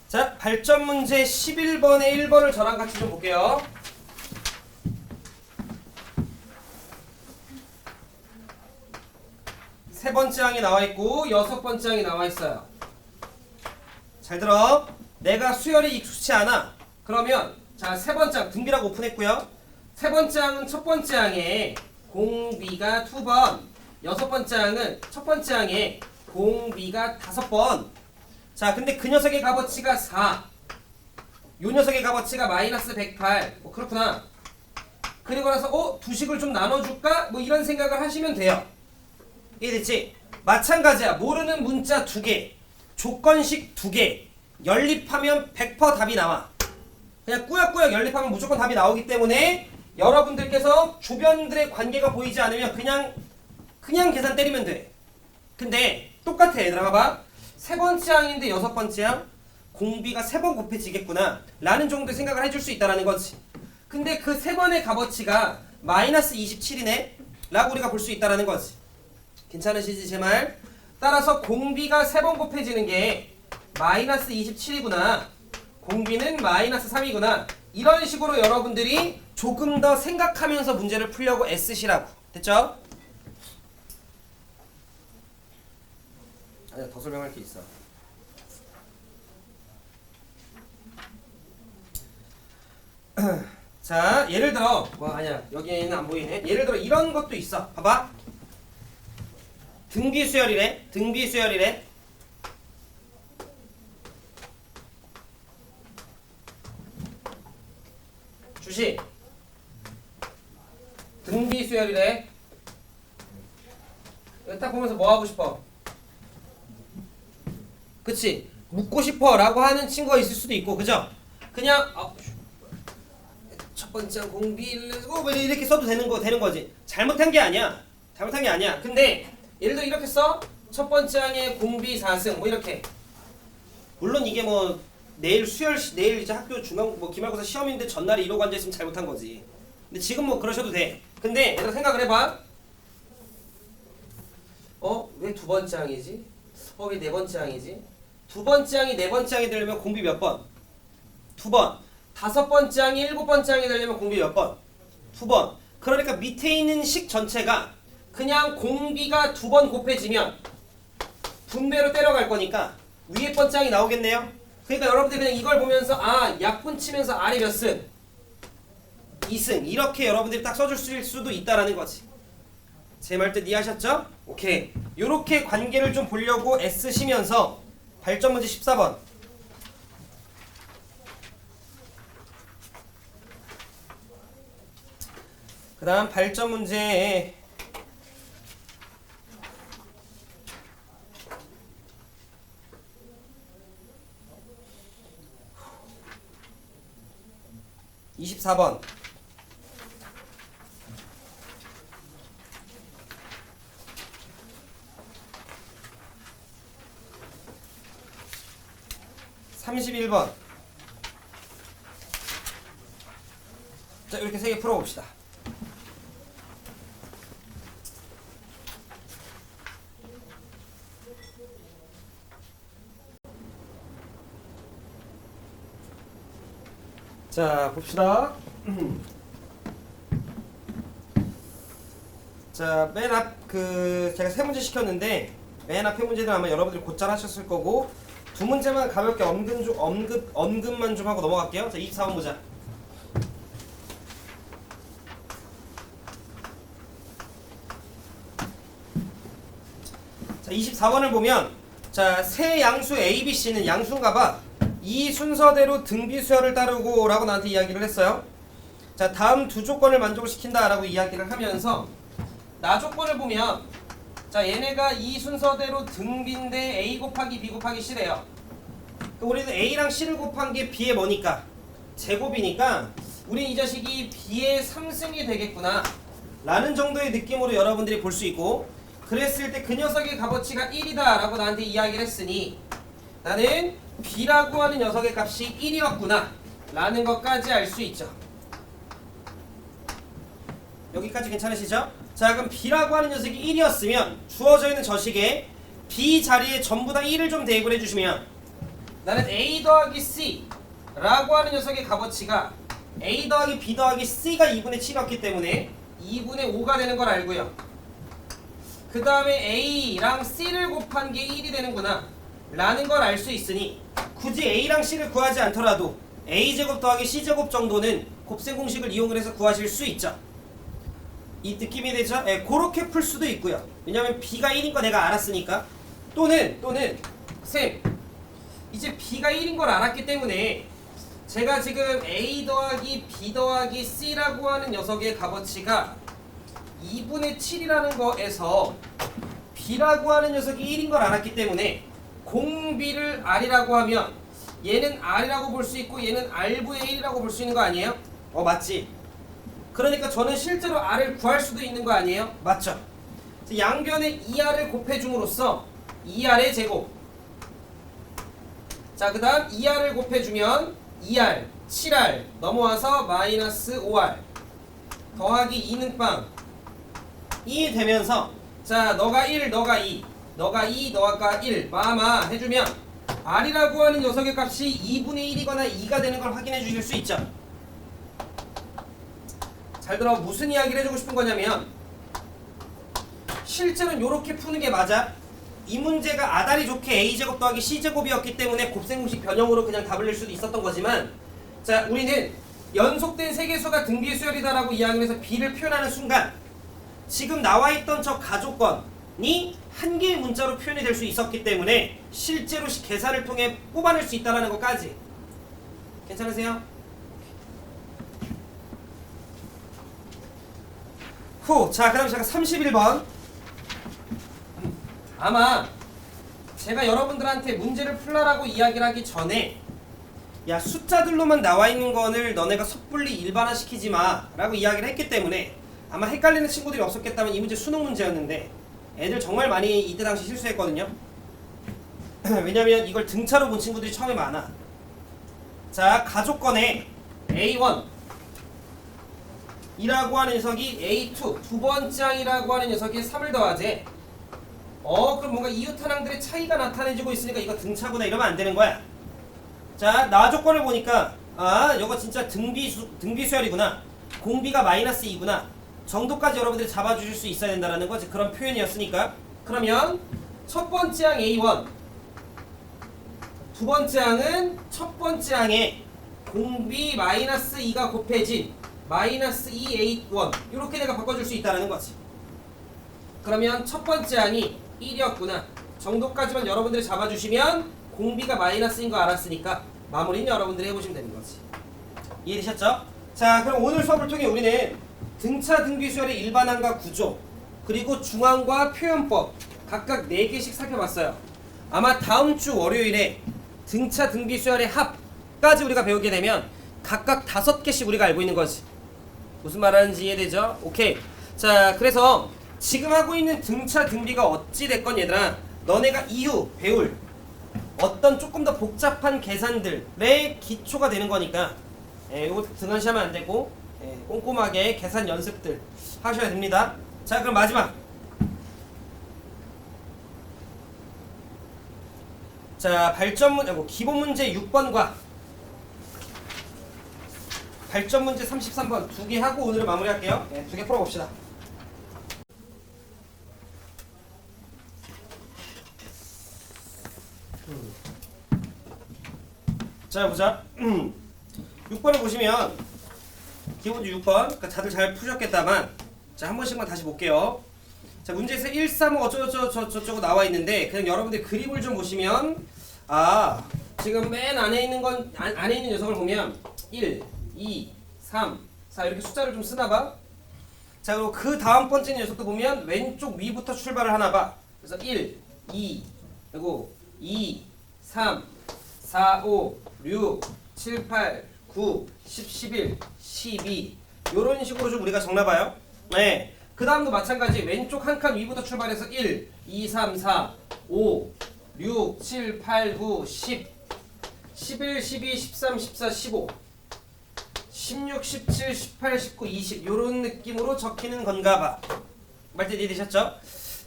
자, 발전 문제 11번에 1번을 저랑 같이 좀 볼게요. 세 번째 항이 나와 있고 여섯 번째 항이 나와 있어요. 잘 들어. 내가 수열이 익숙치 않아. 그러면 자, 세 번째 항 등비라고 오픈했고요. 세 번째 항은 첫 번째 항에 공비가 2번, 여섯 번째 항은 첫 번째 항에 공비가 5번. 자, 근데 그 녀석의 값어치가 4. 요 녀석의 값어치가 마이너스 108. 뭐 그렇구나. 그리고 나서 두 식을 좀 나눠줄까? 뭐 이런 생각을 하시면 돼요. 이해됐지? 마찬가지야. 모르는 문자 2개, 조건식 2개, 연립하면 100% 답이 나와. 그냥 꾸역꾸역 연립하면 무조건 답이 나오기 때문에 여러분들께서 주변들의 관계가 보이지 않으면 그냥 계산 때리면 돼. 근데 똑같아. 얘들아 봐봐. 세 번째 항인데 여섯 번째 항? 공비가 3번 곱해지겠구나 라는 정도의 생각을 해줄 수 있다는 거지. 근데 그 3번의 값어치가 마이너스 27이네 라고 우리가 볼 수 있다는 거지. 괜찮으시지 제 말? 따라서 공비가 3번 곱해지는 게 마이너스 27이구나, 공비는 마이너스 3이구나, 이런 식으로 여러분들이 조금 더 생각하면서 문제를 풀려고 애쓰시라고. 됐죠? 아니야, 더 설명할 게 있어. 자, 예를 들어 아니야, 여기는 안 보이네. 예를 들어 이런 것도 있어. 봐봐. 등비 수열이래. 등비 수열이래. 주식 등비 수열이래. 이거 딱 보면서 뭐 하고 싶어? 그치? 묻고 싶어 라고 하는 친구가 있을 수도 있고, 그죠? 그냥 첫 번째 공비 이렇게 써도 되는 거지. 잘못한 게 아니야. 근데 예를 들어 이렇게 써. 첫 번째 항에 공비 4승 뭐 이렇게. 물론 이게 뭐 내일 이제 학교 기말고사 시험인데 전날에 이러고 앉아있으면 잘못한 거지. 근데 지금 뭐 그러셔도 돼. 근데 얘들아 생각을 해봐. 왜 두 번째 항이지? 왜 네 번째 항이지? 두 번째 항이 네 번째 항이 되려면 공비 몇 번? 2번. 다섯 번째 항이 일곱 번째 항이 되려면 공비 몇 번? 2번. 그러니까 밑에 있는 식 전체가 그냥 공비가 2번 곱해지면 분배로 때려갈 거니까 위에 번째 항이 나오겠네요. 그러니까 여러분들 그냥 이걸 보면서 약분 치면서 아래 몇 승? 2승. 이렇게 여러분들이 딱 써줄 수도 있다라는 거지. 제 말 뜻 이해하셨죠? 오케이. 요렇게 관계를 좀 보려고 애쓰시면서 발전 문제 14번. 그 다음 발전 문제 24번. (31번) 자, 이렇게 3개 풀어봅시다. 자, 봅시다. 자, 맨 앞 제가 3문제 시켰는데 맨 앞에 문제는 아마 여러분들이 곧잘 하셨을 거고, 2문제만 가볍게 언급만 좀 하고 넘어갈게요. 자, 24번 보자. 자, 24번을 보면, 자, 세 양수 A, B, C는 양수인가 봐. 이 순서대로 등비 수열을 따르고 라고 나한테 이야기를 했어요. 자, 다음 두 조건을 만족을 시킨다 라고 이야기를 하면서 나 조건을 보면, 자, 얘네가 이 순서대로 등비인데 A 곱하기 B 곱하기 C래요. 우리는 A랑 C를 곱한 게 B의 뭐니까? 제곱이니까 우리 이 자식이 B의 3승이 되겠구나 라는 정도의 느낌으로 여러분들이 볼 수 있고, 그랬을 때 그 녀석의 값어치가 1이다 라고 나한테 이야기를 했으니 나는 B라고 하는 녀석의 값이 1이었구나 라는 것까지 알 수 있죠. 여기까지 괜찮으시죠? 자, 그럼 B라고 하는 녀석이 1이었으면 주어져 있는 저 식에 B 자리에 전부 다 1을 좀 대입을 해주시면 나는 A 더하기 C 라고 하는 녀석의 값어치가 A 더하기 B 더하기 C가 2분의 7이었기 때문에 2분의 5가 되는 걸 알고요. 그 다음에 A랑 C를 곱한 게 1이 되는구나 라는 걸 알 수 있으니 굳이 A랑 C를 구하지 않더라도 A제곱 더하기 C제곱 정도는 곱셈 공식을 이용을 해서 구하실 수 있죠. 이 느낌이 되죠? 예, 그렇게 풀 수도 있고요. 왜냐면 B가 1인 거 내가 알았으니까. 또는 쌤 이제 B가 1인 걸 알았기 때문에 제가 지금 A 더하기 B 더하기 C라고 하는 녀석의 값어치가 2분의 7이라는 거에서 B라고 하는 녀석이 1인 걸 알았기 때문에 공B를 R이라고 하면 얘는 R이라고 볼 수 있고 얘는 R분의 1이라고 볼 수 있는 거 아니에요? 맞지? 그러니까 저는 실제로 R을 구할 수도 있는 거 아니에요? 맞죠? 양변에 2R을 곱해줌으로써 2R의 제곱, 자 그 다음 2R을 곱해주면 2R, 7R 넘어와서 마이너스 5R 더하기 2는 빵 2 되면서 자 너가 1, 너가 2, 너가 2, 너가 1 마마 해주면 R이라고 하는 녀석의 값이 2분의 1이거나 2가 되는 걸 확인해 주실 수 있죠. 잘 들어, 무슨 이야기를 해주고 싶은 거냐면 실제로는 이렇게 푸는 게 맞아. 이 문제가 아다리 좋게 A제곱 더하기 C제곱이었기 때문에 곱셈 공식 변형으로 그냥 답을 낼 수도 있었던 거지만, 자 우리는 연속된 세계수가 등비수열이다라고 이야기를 해서 B를 표현하는 순간 지금 나와있던 저 가족권이 한 개의 문자로 표현이 될 수 있었기 때문에 실제로 계산을 통해 뽑아낼 수 있다는 것까지. 괜찮으세요? 자, 그 다음 제가 31번. 아마 제가 여러분들한테 문제를 풀라라고 이야기를 하기 전에 야 숫자들로만 나와 있는 거를 너네가 섣불리 일반화 시키지 마 라고 이야기를 했기 때문에 아마 헷갈리는 친구들이 없었겠다면 이 문제 수능 문제였는데 애들 정말 많이 이때 당시 실수했거든요. 왜냐면 이걸 등차로 본 친구들이 처음에 많아. 자, 가족권에 A1 이라고 하는 녀석이 A2 두 번째 항이라고 하는 녀석이 3을 더하재. 그럼 뭔가 이웃한항들의 차이가 나타내지고 있으니까 이거 등차구나 이러면 안 되는 거야. 자, 나조건을 보니까 이거 진짜 등비수열이구나. 공비가 마이너스 2구나 정도까지 여러분들이 잡아주실 수 있어야 된다는 거지. 그런 표현이었으니까. 그러면 첫 번째 항 A1, 두 번째 항은 첫 번째 항에 공비 마이너스 2가 곱해진 마이너스 2A1 이렇게 내가 바꿔줄 수 있다는 거지. 그러면 첫 번째 항이 1이었구나 정도까지만 여러분들이 잡아주시면 공비가 마이너스인 거 알았으니까 마무리는 여러분들이 해보시면 되는 거지. 이해되셨죠? 자, 그럼 오늘 수업을 통해 우리는 등차 등비수열의 일반항과 구조 그리고 중항과 표현법 각각 4개씩 살펴봤어요. 아마 다음 주 월요일에 등차 등비수열의 합까지 우리가 배우게 되면 각각 5개씩 우리가 알고 있는 거지. 무슨 말하는지 이해되죠? 오케이. 자, 그래서 지금 하고 있는 등차 등비가 어찌 됐건 얘들아 너네가 이후 배울 어떤 조금 더 복잡한 계산들의 기초가 되는 거니까 이거 등한시하면 안 되고 꼼꼼하게 계산 연습들 하셔야 됩니다. 자, 그럼 마지막. 자, 기본 문제 6번과 발전 문제 33번 두 개 하고 오늘은 마무리할게요. 두 개 풀어봅시다. 자, 보자. 6번을 보시면 기본 6번 그러니까 다들 잘 푸셨겠다만 자, 한 번씩만 다시 볼게요. 자, 문제에서 1, 3, 5 어쩌고저쩌고 나와 있는데 그냥 여러분들 그림을 좀 보시면 지금 맨 안에 있는 안에 있는 녀석을 보면 1, 2, 3, 4 이렇게 숫자를 좀 쓰나봐. 자, 그리고 그 다음 번째 녀석도 보면 왼쪽 위부터 출발을 하나봐. 그래서 1, 2, 그리고 2, 3, 4, 5, 6, 7, 8, 9, 10, 11, 12 요런 식으로 좀 우리가 적나봐요. 그 다음도 마찬가지 왼쪽 한 칸 위부터 출발해서 1, 2, 3, 4, 5, 6, 7, 8, 9, 10, 11, 12, 13, 14, 15, 16, 17, 18, 19, 20 요런 느낌으로 적히는 건가 봐. 말때 이해되셨죠?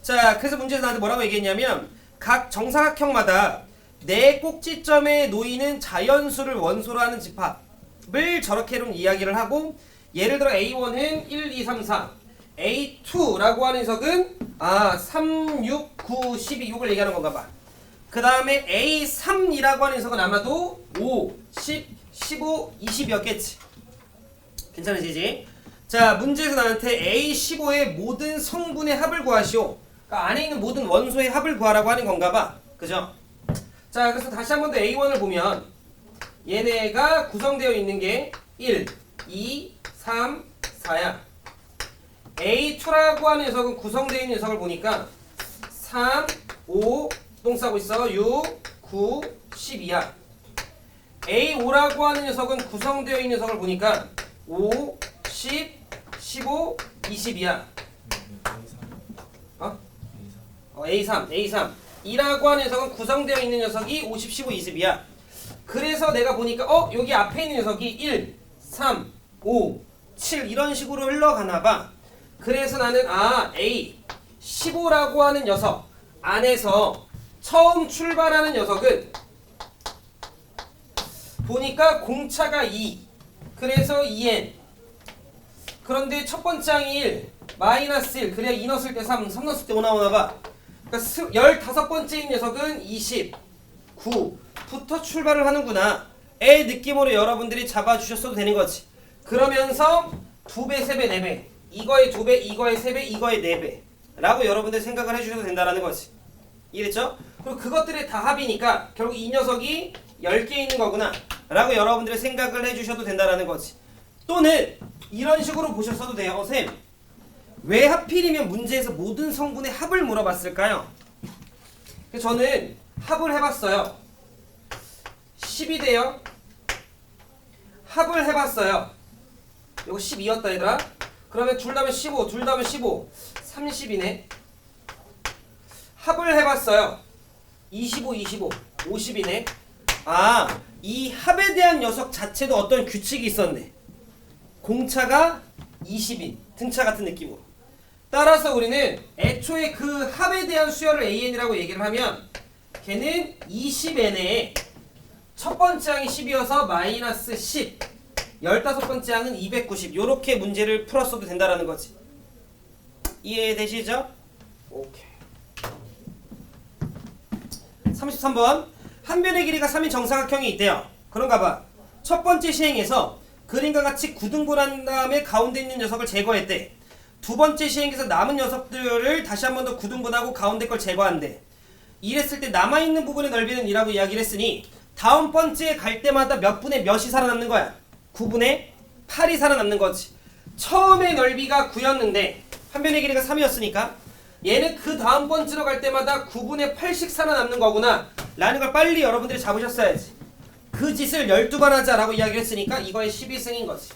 자, 그래서 문제에서 나한테 뭐라고 얘기했냐면 각 정사각형마다 네 꼭지점에 놓이는 자연수를 원소로 하는 집합을 저렇게 좀 이야기를 하고, 예를 들어 A1은 1, 2, 3, 4, A2라고 하는 녀석은 3, 6, 9, 12 요걸 얘기하는 건가 봐. 그 다음에 A3이라고 하는 녀석은 아마도 5, 10, 15, 20이었겠지. 괜찮으시지? 자, 문제에서 나한테 A15의 모든 성분의 합을 구하시오. 그러니까 안에 있는 모든 원소의 합을 구하라고 하는 건가 봐. 그죠? 자, 그래서 다시 한 번 더 A1을 보면 얘네가 구성되어 있는 게 1, 2, 3, 4야. A2라고 하는 녀석은 구성되어 있는 녀석을 보니까 3, 5, 똥 싸고 있어. 6, 9, 12야. A5라고 하는 녀석은 구성되어 있는 녀석을 보니까 5, 10, 15, 20이야. A3. 2라고 하는 녀석은 구성되어 있는 녀석이 50, 15, 20이야. 그래서 내가 보니까 여기 앞에 있는 녀석이 1, 3, 5, 7 이런 식으로 흘러가나 봐. 그래서 나는 A 15라고 하는 녀석 안에서 처음 출발하는 녀석은 보니까 공차가 2. 그래서 2n. 그런데 첫 번째 항이 1, 마이너스 1. 그래야 2 넣었을 때 3, 3 넣었을 때 5 나오나 봐. 그러니까 15번째인 녀석은 29부터 출발을 하는구나. 의 느낌으로 여러분들이 잡아주셨어도 되는 거지. 그러면서 2배, 3배, 4배. 이거의 2배, 이거의 3배, 이거의 4배. 라고 여러분들이 생각을 해주셔도 된다는 거지. 이해됐죠? 그리고 그것들의 다 합이니까 결국 이 녀석이 10개 있는 거구나. 라고 여러분들이 생각을 해주셔도 된다는 거지. 또는 이런 식으로 보셨어도 돼요. 쌤, 왜 하필이면 문제에서 모든 성분의 합을 물어봤을까요? 저는 합을 해봤어요. 10이 돼요. 합을 해봤어요. 이거 12였다 얘들아. 그러면 둘 다음에 15, 둘 다음에 15, 30이네. 합을 해봤어요. 25, 25, 50이네. 이 합에 대한 녀석 자체도 어떤 규칙이 있었네. 공차가 20인 등차 같은 느낌으로. 따라서 우리는 애초에 그 합에 대한 수열을 AN이라고 얘기를 하면 걔는 20n에 첫 번째 항이 10이어서 마이너스 10, 15번째 항은 290 요렇게 문제를 풀었어도 된다라는 거지. 이해되시죠? 오케이. 33번 한 변의 길이가 3인 정사각형이 있대요. 그런가 봐. 첫 번째 시행에서 그림과 같이 구등분한 다음에 가운데 있는 녀석을 제거했대. 두 번째 시행에서 남은 녀석들을 다시 한 번 더 구등분하고 가운데 걸 제거한대. 이랬을 때 남아있는 부분의 넓이는 이라고 이야기를 했으니 다음 번째에 갈 때마다 몇 분의 몇이 살아남는 거야? 9분의 8이 살아남는 거지. 처음에 넓이가 9였는데 한 변의 길이가 3이었으니까 얘는 그 다음 번째로 갈 때마다 9분의 8씩 살아남는 거구나 라는 걸 빨리 여러분들이 잡으셨어야지. 그 짓을 12번 하자라고 이야기를 했으니까 이거의 12승인 거지.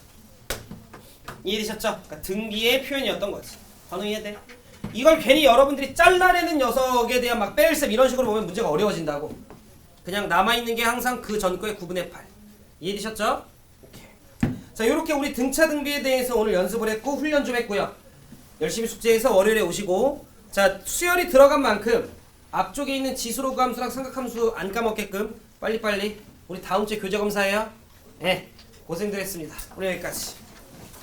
이해되셨죠? 그러니까 등비의 표현이었던 거지. 반응 이해돼? 이걸 괜히 여러분들이 잘라내는 녀석에 대한 막 뺄셈 이런 식으로 보면 문제가 어려워진다고. 그냥 남아있는 게 항상 그 전 거의 9분의 8. 이해되셨죠? 오케이. 자, 요렇게 우리 등차 등비에 대해서 오늘 연습을 했고 훈련 좀 했고요. 열심히 숙제해서 월요일에 오시고, 자, 수열이 들어간 만큼 앞쪽에 있는 지수로그 함수랑 삼각함수 안 까먹게끔 빨리빨리 우리 다음 주에 교재 검사해요. 네, 고생들 했습니다. 오늘 여기까지.